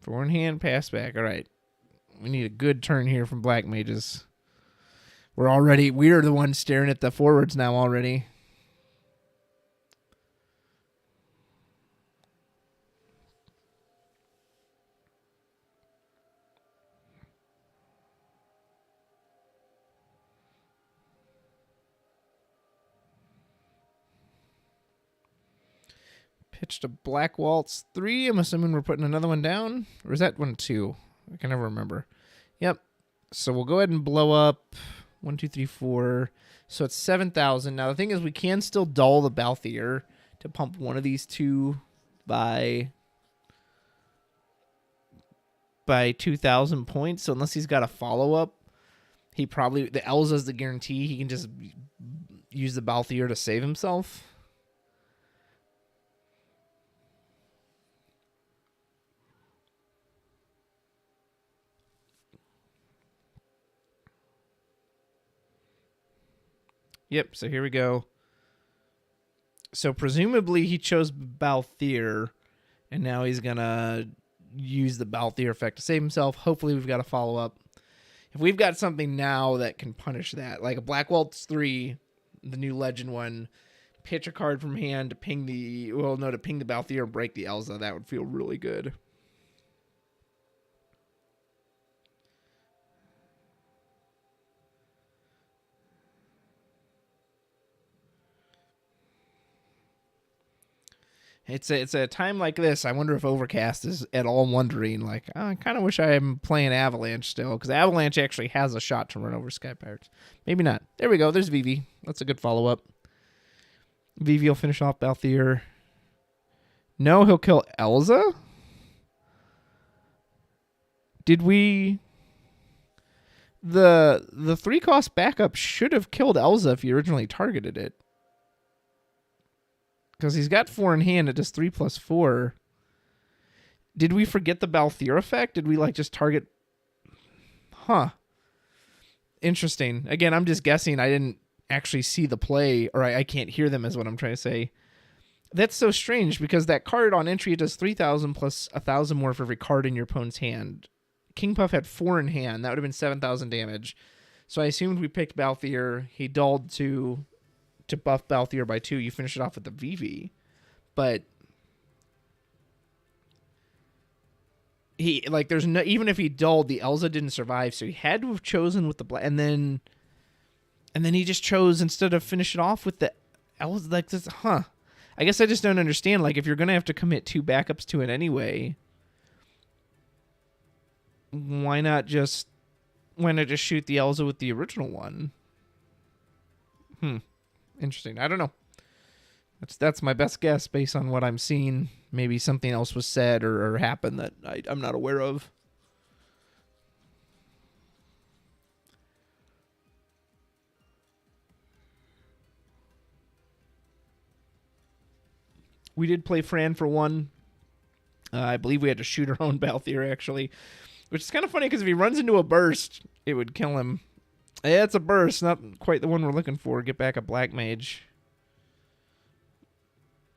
Four in hand, pass back. All right. We need a good turn here from black mages. We're the ones staring at the forwards now already. Pitched a black waltz 3. I'm assuming we're putting another one down. Or is that one 2? I can never remember. Yep. So we'll go ahead and blow up 1, 2, 3, 4. So it's 7,000. Now the thing is, we can still dull the Balthier to pump one of these two by 2,000 points. So unless he's got a follow-up, the Elza's the guarantee. He can just use the Balthier to save himself. Yep, so here we go. So presumably he chose Balthier, and now he's going to use the Balthier effect to save himself. Hopefully we've got a follow-up. If we've got something now that can punish that, like a Black Waltz 3, the new legend one, pitch a card from hand to ping the Balthier and break the Elza, that would feel really good. It's a time like this. I wonder if Overcast is at all wondering, like, oh, I kind of wish I'm playing Avalanche still, because Avalanche actually has a shot to run over Sky Pirates. Maybe not. There we go. There's Vivi. That's a good follow-up. Vivi will finish off Balthier. No, he'll kill Elza? Did we... The 3-cost backup should have killed Elza if he originally targeted it. Because he's got 4 in hand, it does 3 + 4. Did we forget the Balthier effect? Did we just target? Huh. Interesting. Again, I'm just guessing. I didn't actually see the play, or I can't hear them is what I'm trying to say. That's so strange because that card on entry, it does 3,000 plus 1,000 more for every card in your opponent's hand. King Puff had 4 in hand. That would have been 7,000 damage. So I assumed we picked Balthier. He dulled to buff Balthier by 2. You finish it off with the VV. But he, like, there's no, even if he dulled, the Elza didn't survive, so he had to have chosen with the black, and then he just chose instead of finish it off with the Elza, like this, I guess I just don't understand. Like, if you're gonna have to commit 2 backups to it anyway, why not just shoot the Elza with the original one? Interesting. I don't know. That's my best guess based on what I'm seeing. Maybe something else was said or happened that I'm not aware of. We did play Fran for 1. I believe we had to shoot our own Balthier, actually. Which is kind of funny because if he runs into a burst, it would kill him. Yeah, it's a burst. Not quite the one we're looking for. Get back a Black Mage.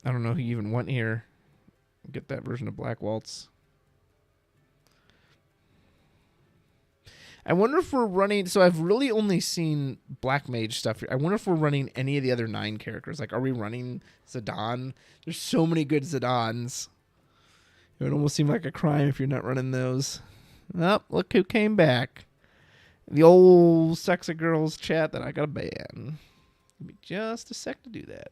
I don't know who you even went here. Get that version of Black Waltz. I wonder if we're running... So I've really only seen Black Mage stuff here. I wonder if we're running any of the other 9 characters. Like, are we running Zidane? There's so many good Zidanes. It would almost seem like a crime if you're not running those. Oh, look who came back. The old sexy girls chat that I got to ban. Give me just a sec to do that.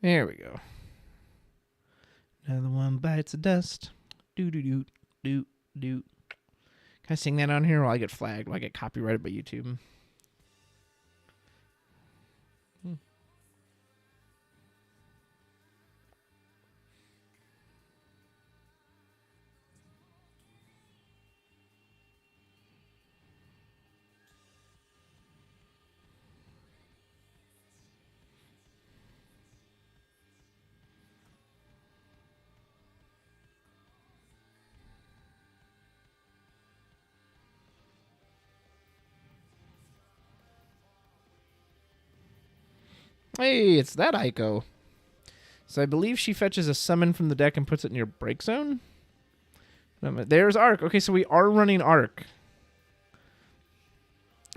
There we go. Another one bites the dust. Do do do do do. Can I sing that on here? Or will I get flagged? Will I get copyrighted by YouTube? Hey, it's that Ico. So I believe she fetches a summon from the deck and puts it in your break zone. There's Arc. Okay, so we are running Arc.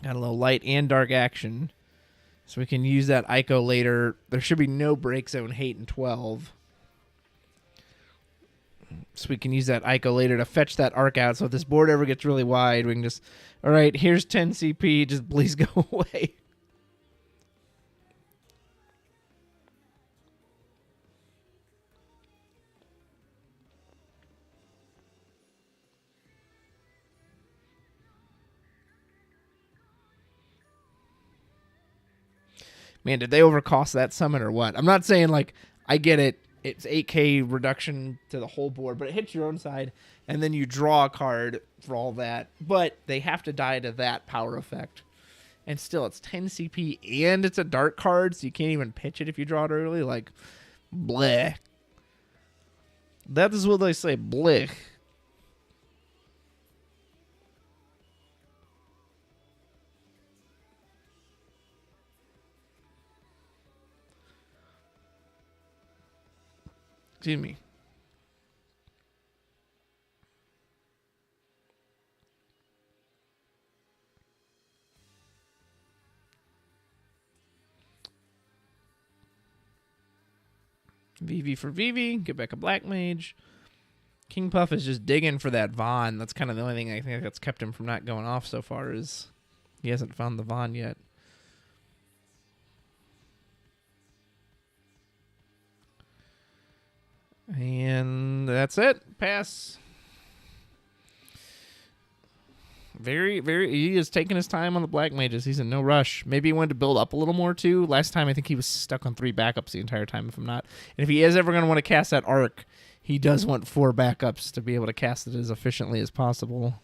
Got a little light and dark action. So we can use that Ico later. There should be no break zone hate in 12. So we can use that Ico later to fetch that Arc out. So if this board ever gets really wide, we can just... All right, here's 10 CP. Just please go away. Man, did they overcost that summon or what? I'm not saying, like, I get it. It's 8k reduction to the whole board, but it hits your own side, and then you draw a card for all that. But they have to die to that power effect. And still, it's 10 CP, and it's a dark card, so you can't even pitch it if you draw it early. Like, bleh. That is what they say, bleh. Excuse me. VV for VV. Get back a Black Mage. King Puff is just digging for that Vaughn. That's kind of the only thing I think that's kept him from not going off so far is he hasn't found the Vaughn yet. And that's it. Pass. He is taking his time on the black mages. He's in no rush. Maybe he wanted to build up a little more, too. Last time, I think he was stuck on 3 backups the entire time, if I'm not. And if he is ever going to want to cast that arc, he does want 4 backups to be able to cast it as efficiently as possible.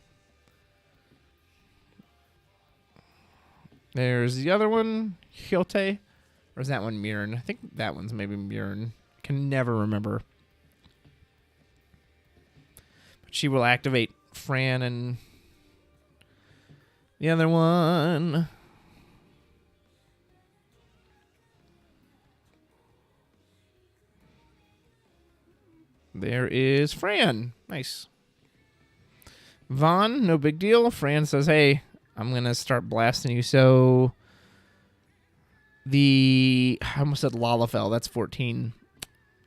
There's the other one, Hyote. Or is that one Mirn? I think that one's maybe Mirn. Can never remember. But she will activate Fran and the other one. There is Fran. Nice. Vaughn, no big deal. Fran says, hey, I'm going to start blasting you. So I almost said Lalafell. That's 14.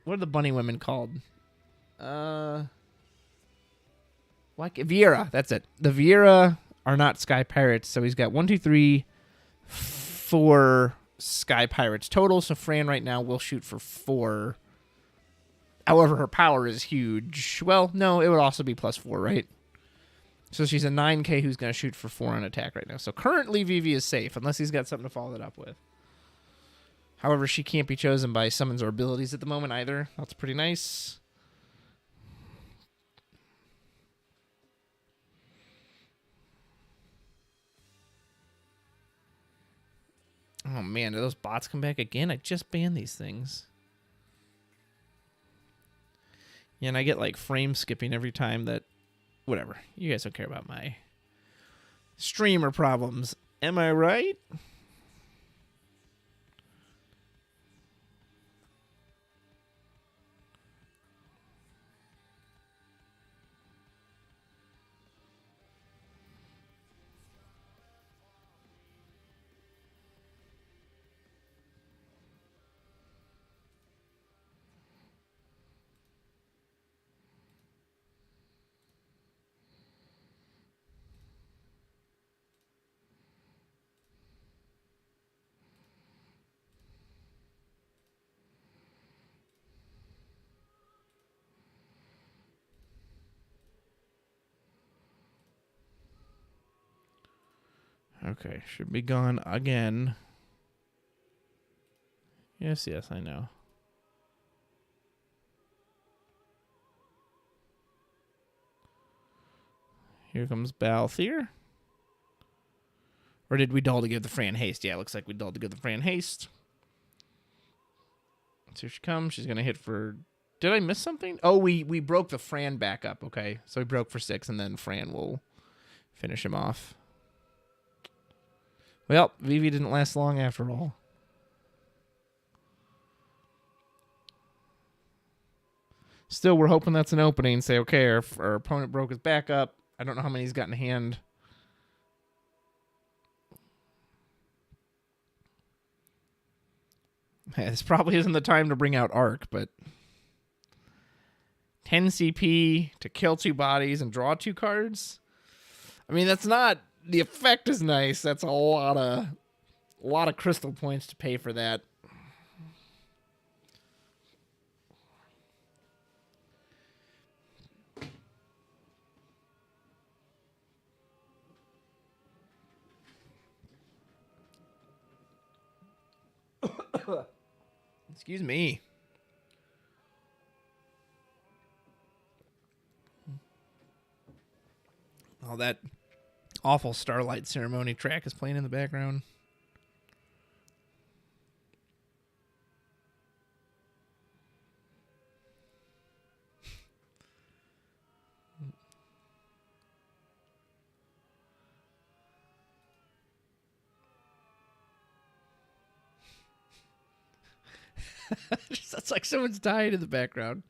What are the bunny women called? Viera. That's it. The Viera are not Sky Pirates. So he's got 1, 2, 3, 4 Sky Pirates total. So Fran right now will shoot for 4. However, her power is huge. Well, no, it would also be +4, right? So she's a 9K who's going to shoot for 4 on attack right now. So currently Vivi is safe, unless he's got something to follow that up with. However, she can't be chosen by summons or abilities at the moment either. That's pretty nice. Oh, man, do those bots come back again? I just banned these things. Yeah, and I get, like, frame skipping every time that... Whatever. You guys don't care about my streamer problems. Am I right? Okay, should be gone again. Yes, I know. Here comes Balthier. Or did we dull to give the Fran haste? Yeah, it looks like we dulled to give the Fran haste. So here she comes. She's going to hit for... Did I miss something? Oh, we broke the Fran back up. Okay, so we broke for 6, and then Fran will finish him off. Well, Vivi didn't last long after all. Still, we're hoping that's an opening. Say, okay, our opponent broke his back up. I don't know how many he's got in hand. This probably isn't the time to bring out Arc, but 10 CP to kill 2 bodies and draw 2 cards? I mean, that's not... The effect is nice. That's a lot of crystal points to pay for that. Excuse me. Oh, that awful Starlight Ceremony track is playing in the background. That's like someone's dying in the background.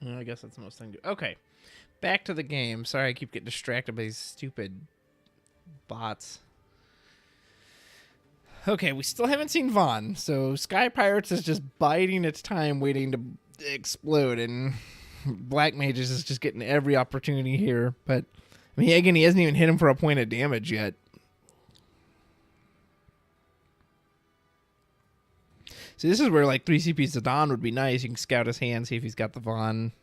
Well, I guess that's the most thing to do. Okay, back to the game. Sorry, I keep getting distracted by these stupid bots. Okay, we still haven't seen Vaughn, so Sky Pirates is just biding its time, waiting to explode, and Black Mages is just getting every opportunity here. But I mean, again, he hasn't even hit him for a point of damage yet. See, this is where like 3 CPs Zidane would be nice. You can scout his hand, see if he's got the Vaughn.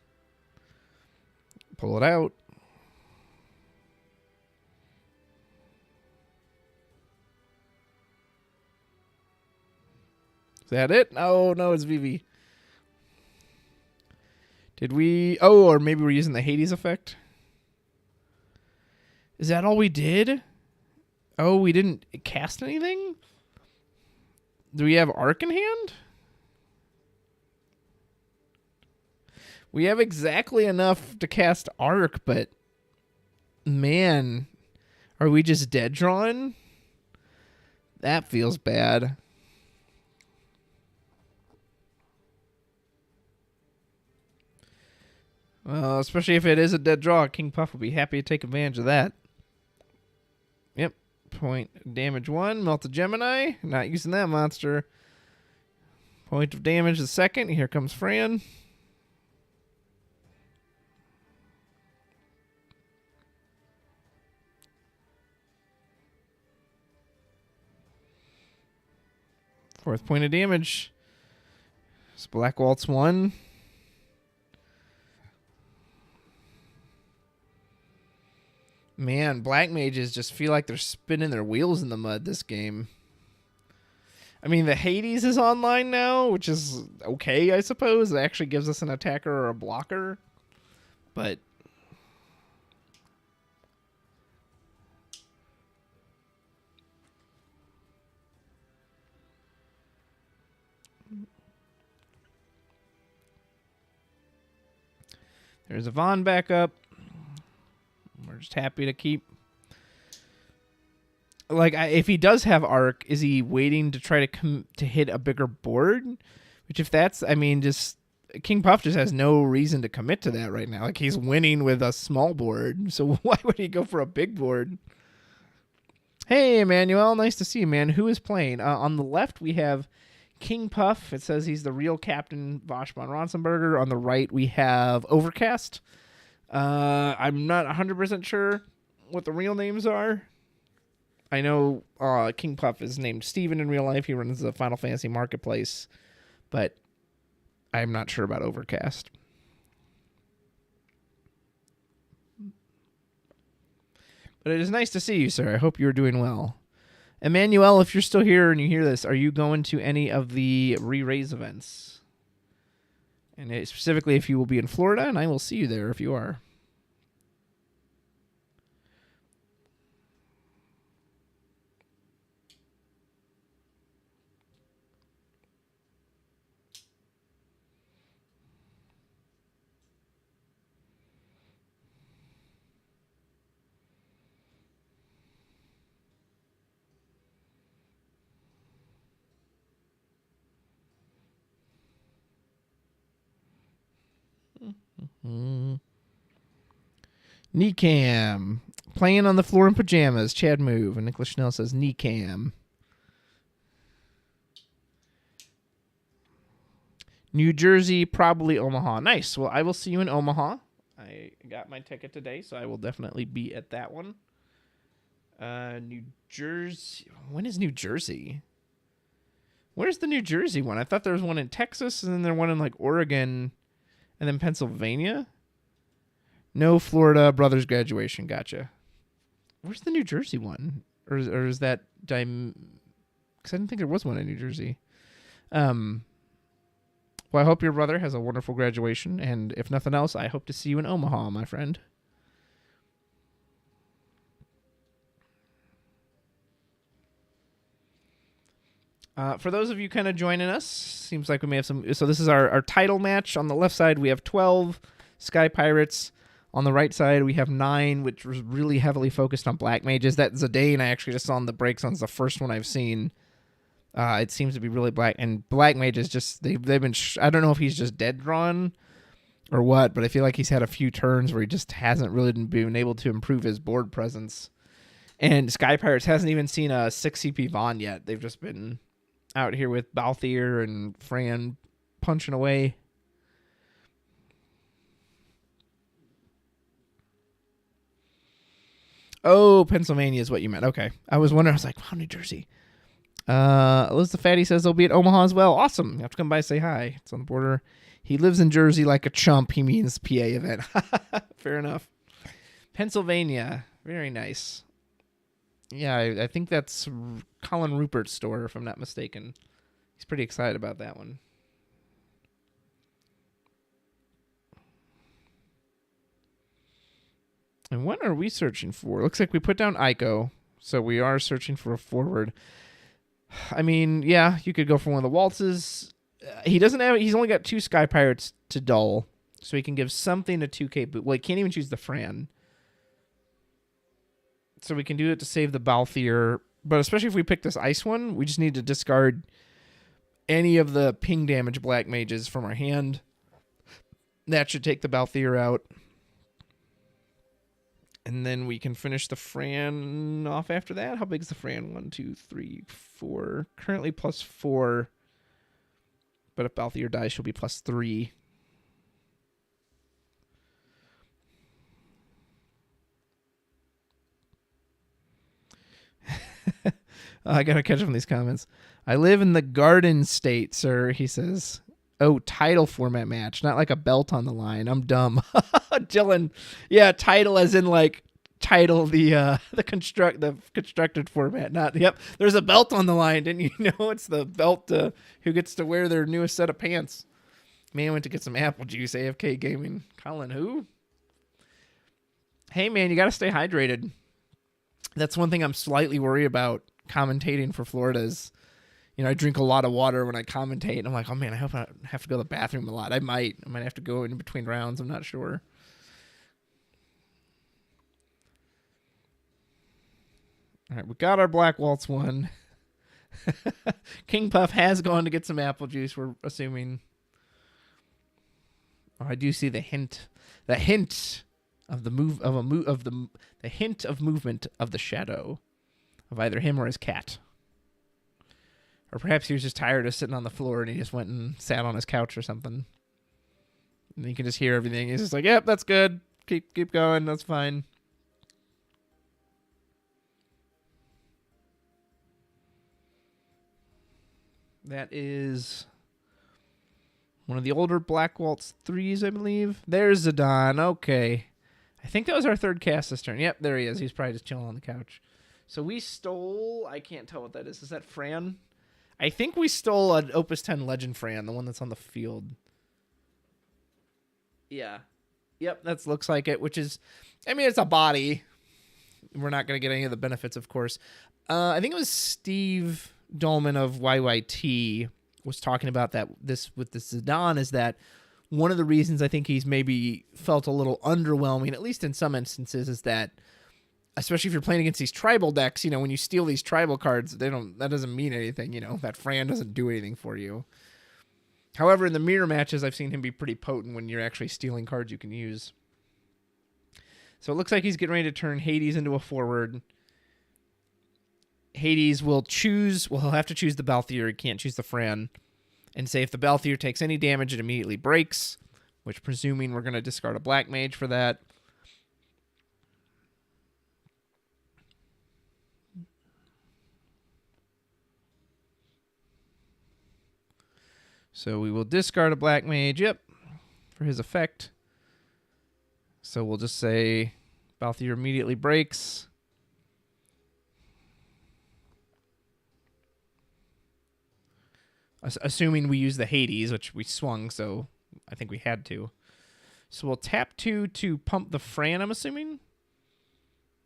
Pull it out. Is that it? Oh, no, it's VV. Did we... Oh, or maybe we're using the Hades effect. Is that all we did? Oh, we didn't cast anything? Do we have Arc in hand? We have exactly enough to cast Arc, but... Man, are we just dead drawn? That feels bad. Well, especially if it is a dead draw, King Puff will be happy to take advantage of that. Yep. Point damage 1, Melt the Gemini. Not using that monster. Point of damage the second. Here comes Fran. Fourth point of damage. It's Black Waltz 1. Man, Black Mages just feel like they're spinning their wheels in the mud this game. I mean, the Hades is online now, which is okay, I suppose. It actually gives us an attacker or a blocker. But... There's a Vaughn backup. We're just happy to keep... Like, if he does have Arc, is he waiting to try to hit a bigger board? Which, if that's... I mean, just... King Puff just has no reason to commit to that right now. Like, he's winning with a small board. So why would he go for a big board? Hey, Emmanuel. Nice to see you, man. Who is playing? On the left, we have King Puff. It says he's the real Captain Vosh von Ronsenberger. On the right, we have Overcast. I'm not 100% sure what the real names are. I know King Puff is named Steven in real life. He runs the Final Fantasy Marketplace. But I'm not sure about Overcast. But it is nice to see you, sir. I hope you're doing well. Emmanuel, if you're still here and you hear this, are you going to any of the re-raise events? And specifically if you will be in Florida, and I will see you there if you are. Kneecam. Playing on the floor in pajamas. Chad move. And Nicholas Schnell says Kneecam. New Jersey, probably Omaha. Nice. Well, I will see you in Omaha. I got my ticket today, so I will definitely be at that one. New Jersey. When is New Jersey? Where's the New Jersey one? I thought there was one in Texas, and then there was one in like Oregon, and then Pennsylvania. No Florida brothers graduation. Gotcha. Where's the New Jersey one? Or is that... Because I didn't think there was one in New Jersey. Well, I hope your brother has a wonderful graduation. And if nothing else, I hope to see you in Omaha, my friend. For those of you kind of joining us, seems like we may have some... So this is our title match. On the left side, we have 12 Sky Pirates. On the right side, we have 9, which was really heavily focused on Black Mages. That Zidane, I actually just saw on the breaks on the first one I've seen. It seems to be really black. And Black Mages just, they've been... I don't know if he's just dead drawn or what, but I feel like he's had a few turns where he just hasn't really been able to improve his board presence. And Sky Pirates hasn't even seen a 6 CP Vaughn yet. They've just been out here with Balthier and Fran punching away. Oh, Pennsylvania is what you meant. Okay. I was wondering. I was like, wow, New Jersey. Elizabeth Fatty says they'll be at Omaha as well. Awesome. You have to come by and say hi. It's on the border. He lives in Jersey like a chump. He means PA event. Fair enough. Pennsylvania. Very nice. Yeah, I think that's Colin Rupert's store, if I'm not mistaken. He's pretty excited about that one. And what are we searching for? Looks like we put down Ico, so we are searching for a forward. I mean, yeah, you could go for one of the waltzes. He's only got 2 Sky Pirates to dull, so he can give something a 2K boot. Well, he can't even choose the Fran. So we can do it to save the Balthier, but especially if we pick this ice one, we just need to discard any of the ping damage black mages from our hand. That should take the Balthier out. And then we can finish the Fran off after that. How big is the Fran? 1, 2, 3, 4. Currently +4. But if Balthier dies, she'll be +3. I gotta catch up on these comments. I live in the Garden State, sir, he says. Oh, title format match, not like a belt on the line. I'm dumb. Dylan, yeah, title as in like title the constructed format. Not yep. There's a belt on the line, didn't you know? It's the belt who gets to wear their newest set of pants. Man went to get some apple juice. AFK Gaming. Colin, who? Hey man, you gotta stay hydrated. That's one thing I'm slightly worried about commentating for Florida is, you know, I drink a lot of water when I commentate, and I'm like, oh man, I hope I don't have to go to the bathroom a lot. I might have to go in between rounds. I'm not sure. All right, we got our Black Waltz one. King Puff has gone to get some apple juice. We're assuming. Oh, I do see the hint of the hint of movement of the shadow of either him or his cat. Or perhaps he was just tired of sitting on the floor and he just went and sat on his couch or something. And you can just hear everything. He's just like, yep, that's good. Keep going. That's fine. That is one of the older Black Waltz 3s, I believe. There's Zidane. Okay. I think that was our third cast this turn. Yep, there he is. He's probably just chilling on the couch. So we stole... I can't tell what that is. Is that Fran? I think we stole an Opus 10 Legend Fran, the one that's on the field. Yeah. Yep, that looks like it, which is... I mean, it's a body. We're not going to get any of the benefits, of course. I think it was Steve Dolman of YYT was talking about that. This with the Zidane is that one of the reasons I think he's maybe felt a little underwhelming, at least in some instances, is that especially if you're playing against these tribal decks, you know, when you steal these tribal cards, that doesn't mean anything, you know. That Fran doesn't do anything for you. However, in the mirror matches, I've seen him be pretty potent when you're actually stealing cards you can use. So it looks like he's getting ready to turn Hades into a forward. Hades will choose... Well, he'll have to choose the Balthier. He can't choose the Fran. And say if the Balthier takes any damage, it immediately breaks, which presuming we're going to discard a Black Mage for that. So we will discard a Black Mage, yep, for his effect. So we'll just say Balthier immediately breaks. Assuming we use the Hades, which we swung, so I think we had to. So we'll tap 2 to pump the Fran, I'm assuming.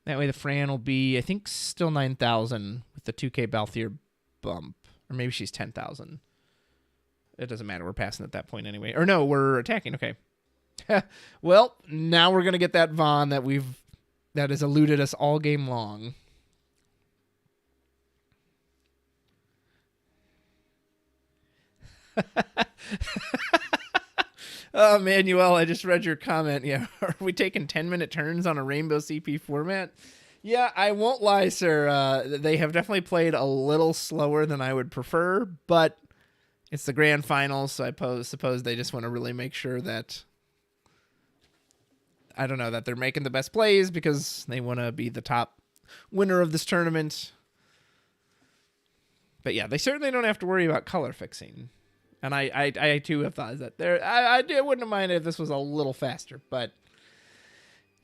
That way the Fran will be, I think, still 9,000 with the 2K Balthier bump. Or maybe she's 10,000. It doesn't matter. We're passing at that point anyway. Or no, we're attacking. Okay. Well, now we're going to get that Vaughn that has eluded us all game long. Oh, Manuel, I just read your comment. Yeah, are we taking 10-minute turns on a Rainbow CP format? Yeah, I won't lie, sir. They have definitely played a little slower than I would prefer, but it's the grand finals, so I suppose they just want to really make sure that, I don't know, that they're making the best plays because they want to be the top winner of this tournament. But yeah, they certainly don't have to worry about color fixing. And I too have thought that I wouldn't have minded if this was a little faster, but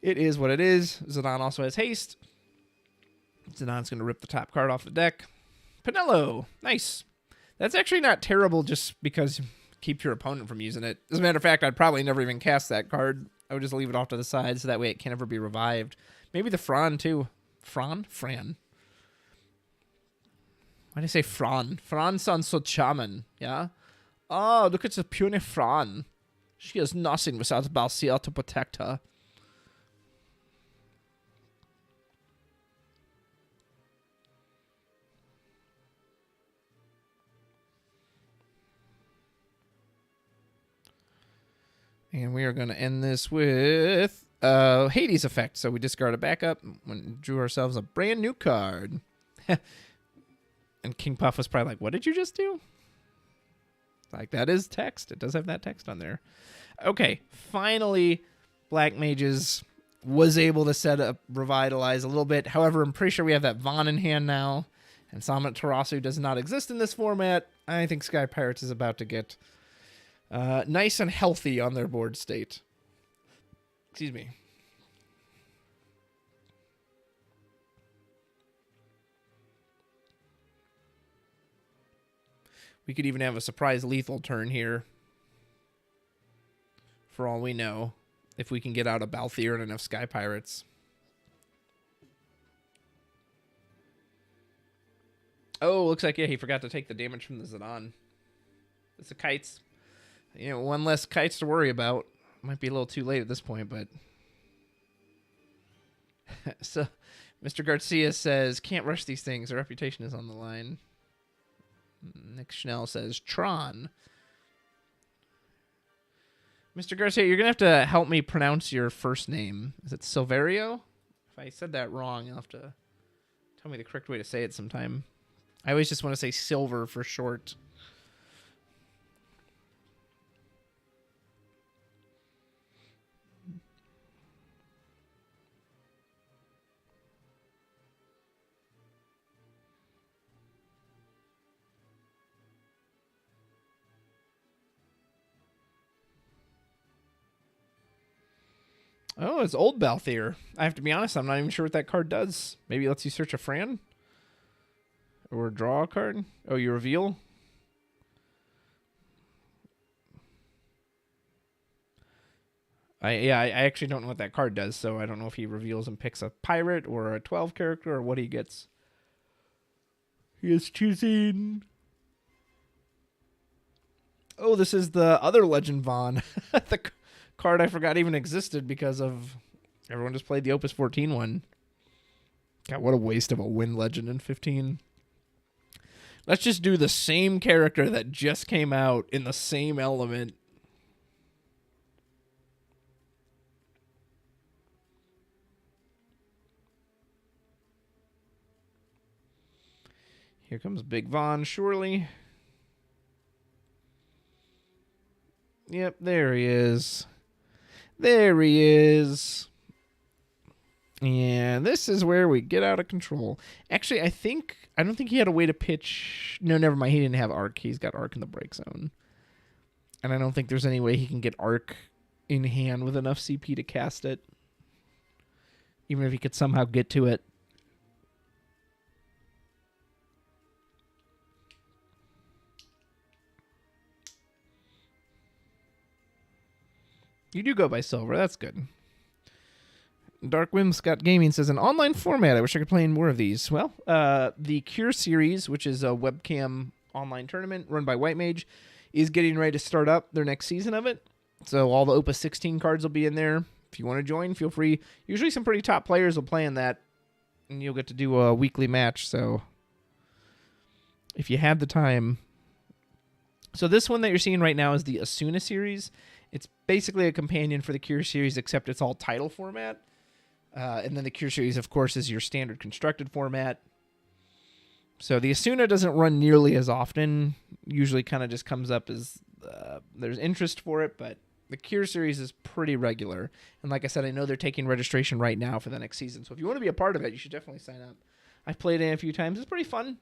it is what it is. Zidane also has haste. Zidane's going to rip the top card off the deck. Pinello, nice. That's actually not terrible just because you keep your opponent from using it. As a matter of fact, I'd probably never even cast that card. I would just leave it off to the side so that way it can never be revived. Maybe the Fran too. Fran? Why did I say Fran? Fran sounds so charming, yeah? Oh, look at the puny Fran. She has nothing without Balsiel to protect her. And we are going to end this with Hades effect. So we discard a backup and drew ourselves a brand new card. And King Puff was probably like, what did you just do? Like, that is text. It does have that text on there. Okay, finally, Black Mages was able to set up Revitalize a little bit. However, I'm pretty sure we have that Vaughn in hand now. And Samet Tarasu does not exist in this format. I think Sky Pirates is about to get nice and healthy on their board state. Excuse me. We could even have a surprise lethal turn here. For all we know. If we can get out a Balthier and enough Sky Pirates. Oh, looks like, yeah, he forgot to take the damage from the Zidane. It's the kites. You know, one less kites to worry about. Might be a little too late at this point, but... So, Mr. Garcia says, can't rush these things. Their reputation is on the line. Nick Schnell says, Tron. Mr. Garcia, you're going to have to help me pronounce your first name. Is it Silverio? If I said that wrong, you'll have to tell me the correct way to say it sometime. I always just want to say Silver for short. Oh, it's Old Balthier. I have to be honest, I'm not even sure what that card does. Maybe it lets you search a Fran? Or draw a card? Oh, you reveal? I actually don't know what that card does, so I don't know if he reveals and picks a pirate or a 12 character or what he gets. He is choosing... Oh, this is the other Legend Vaughn. The card I forgot even existed because of everyone just played the Opus 14 one. God, what a waste of a Wind Legend in 15. Let's just do the same character that just came out in the same element. Here comes Big Vaughn, surely. Yep, there he is. There he is. And this is where we get out of control. Actually, I don't think he had a way to pitch. No, never mind. He didn't have Arc. He's got Arc in the break zone. And I don't think there's any way he can get Arc in hand with enough CP to cast it. Even if he could somehow get to it. You do go by Silver. That's good. Dark Whim Scott Gaming says, an online format. I wish I could play in more of these. Well, the Cure Series, which is a webcam online tournament run by White Mage, is getting ready to start up their next season of it. So all the Opus 16 cards will be in there. If you want to join, feel free. Usually some pretty top players will play in that, and you'll get to do a weekly match. So if you have the time. So this one that you're seeing right now is the Esuna Series. It's basically a companion for the Cure series, except it's all title format. And then the Cure series, of course, is your standard constructed format. So the Esuna doesn't run nearly as often. Usually kind of just comes up as there's interest for it, but the Cure series is pretty regular. And like I said, I know they're taking registration right now for the next season. So if you want to be a part of it, you should definitely sign up. I've played it a few times. It's pretty fun.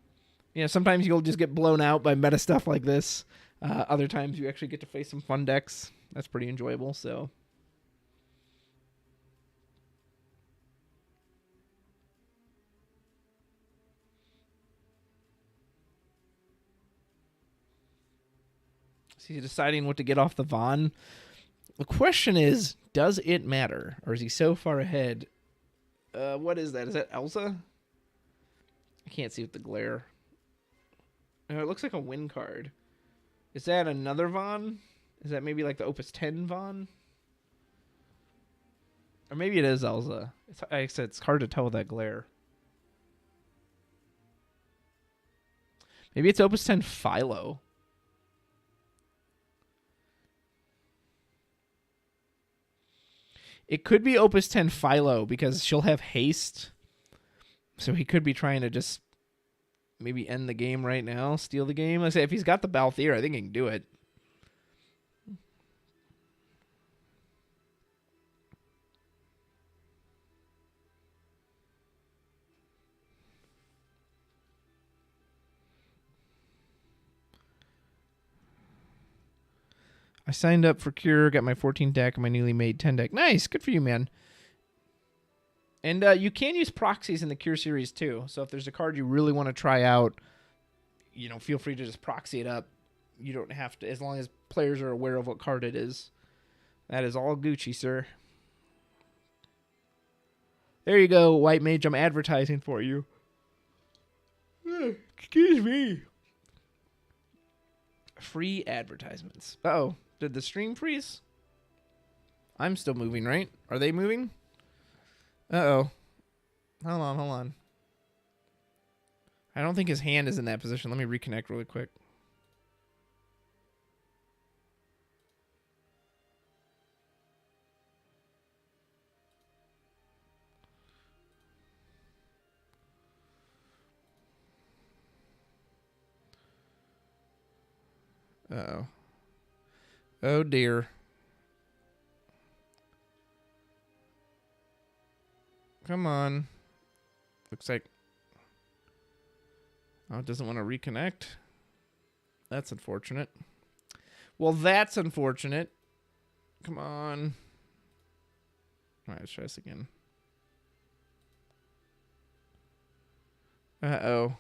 You know, sometimes you'll just get blown out by meta stuff like this. Other times you actually get to face some fun decks. That's pretty enjoyable, so... So he's deciding what to get off the Vaughn. The question is, does it matter? Or is he so far ahead? What is that? Is that Elsa? I can't see with the glare. It looks like a win card. Is that another Vaughn? Is that maybe like the Opus 10 Vaughn? Or maybe it is Elsa. Like I said, it's hard to tell with that glare. Maybe it's Opus 10 Philo. It could be Opus 10 Philo because she'll have haste. So he could be trying to just maybe end the game right now, steal the game. I say if he's got the Balthier, I think he can do it. I signed up for Cure, got my 14 deck and my newly made 10 deck. Nice, good for you, man. And you can use proxies in the Cure series too. So if there's a card you really want to try out, you know, feel free to just proxy it up. You don't have to, as long as players are aware of what card it is. That is all Gucci, sir. There you go, White Mage. I'm advertising for you. Excuse me. Free advertisements. Uh-oh. Did the stream freeze? I'm still moving, right? Are they moving? Uh-oh. Hold on. I don't think his hand is in that position. Let me reconnect really quick. Uh-oh. Oh, dear. Come on. Looks like... Oh, it doesn't want to reconnect. That's unfortunate. Well, that's unfortunate. Come on. All right, let's try this again. Uh-oh.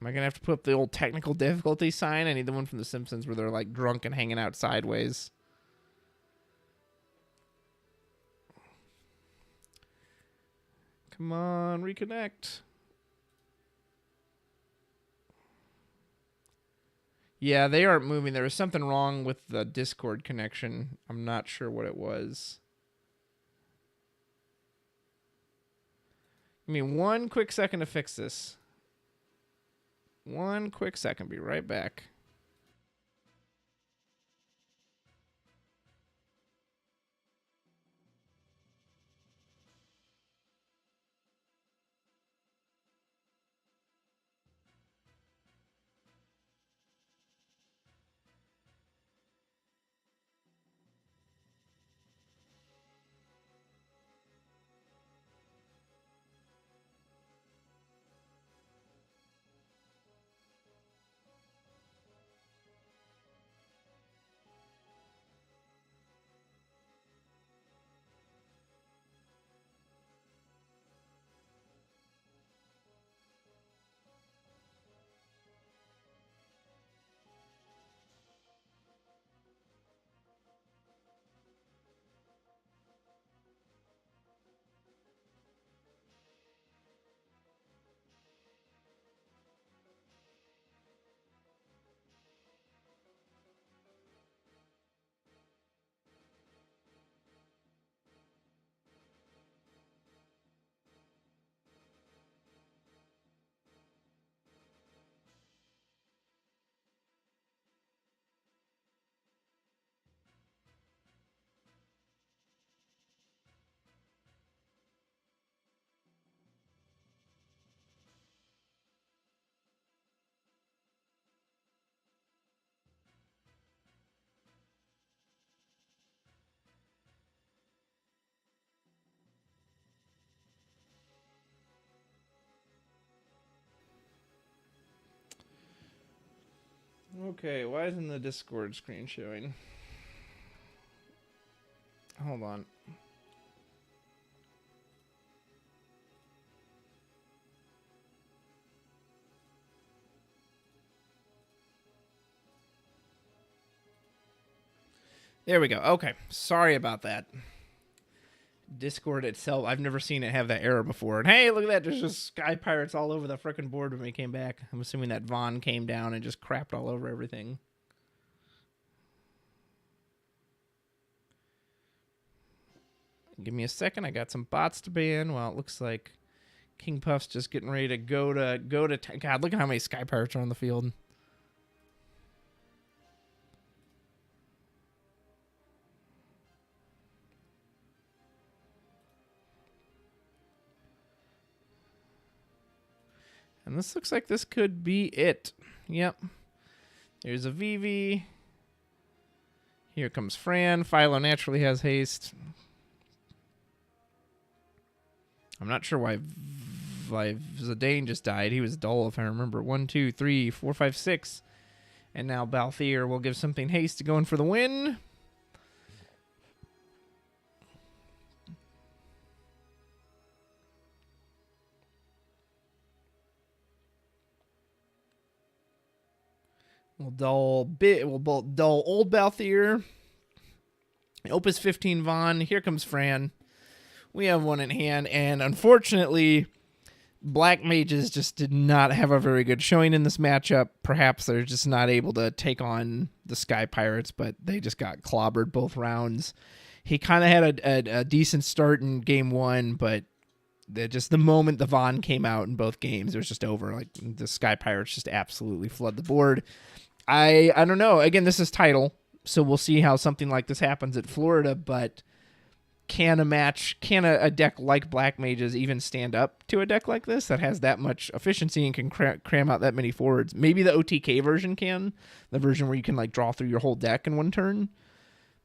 Am I going to have to put up the old technical difficulty sign? I need the one from The Simpsons where they're like drunk and hanging out sideways. Come on, reconnect. Yeah, they aren't moving. There was something wrong with the Discord connection. I'm not sure what it was. Give me one quick second to fix this. One quick second. Be right back. Okay, why isn't the Discord screen showing? Hold on. There we go. Okay. Sorry about that. Discord itself, I've never seen it have that error before. And hey, look at that. There's just Sky Pirates all over the frickin' board when we came back. I'm assuming that Vaughn came down and just crapped all over everything. Give me a second. I got some bots to ban. Well, it looks like King Puff's just getting ready to go to God, look at how many Sky Pirates are on the field. And this looks like this could be it. Yep. There's a Vivi. Here comes Fran. Philo naturally has haste. I'm not sure why Zidane just died. He was dull, if I remember. 1, 2, 3, 4, 5, 6. And now Balthier will give something haste to go in for the win. We'll dull old Balthier. Opus 15 Vaughn. Here comes Fran. We have one in hand, and unfortunately, Black Mages just did not have a very good showing in this matchup. Perhaps they're just not able to take on the Sky Pirates, but they just got clobbered both rounds. He kind of had a decent start in game one, but just the moment the Vaughn came out in both games, it was just over. Like the Sky Pirates just absolutely flood the board. I don't know. Again, this is title, so we'll see how something like this happens at Florida, but can a deck like Black Mages even stand up to a deck like this that has that much efficiency and can cram out that many forwards? Maybe the OTK version can, the version where you can like draw through your whole deck in one turn.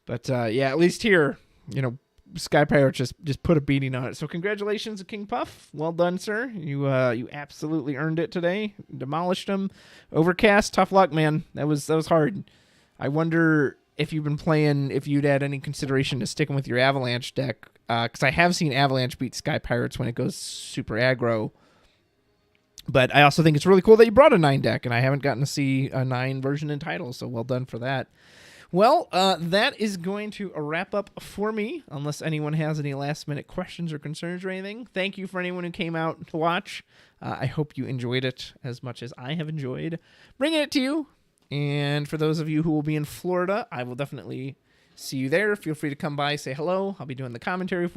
But yeah, at least here, Sky Pirates just put a beating on it. So congratulations to King Puff. Well done, sir. You absolutely earned it today. Demolished him. Overcast, tough luck, man. That was hard. I wonder if you've been playing, if you'd add any consideration to sticking with your Avalanche deck, because I have seen Avalanche beat Sky Pirates when it goes super aggro. But I also think it's really cool that you brought a 9 deck, and I haven't gotten to see a 9 version in title, so well done for that. Well, that is going to wrap up for me, unless anyone has any last-minute questions or concerns or anything. Thank you for anyone who came out to watch. I hope you enjoyed it as much as I have enjoyed bringing it to you. And for those of you who will be in Florida, I will definitely see you there. Feel free to come by, say hello. I'll be doing the commentary for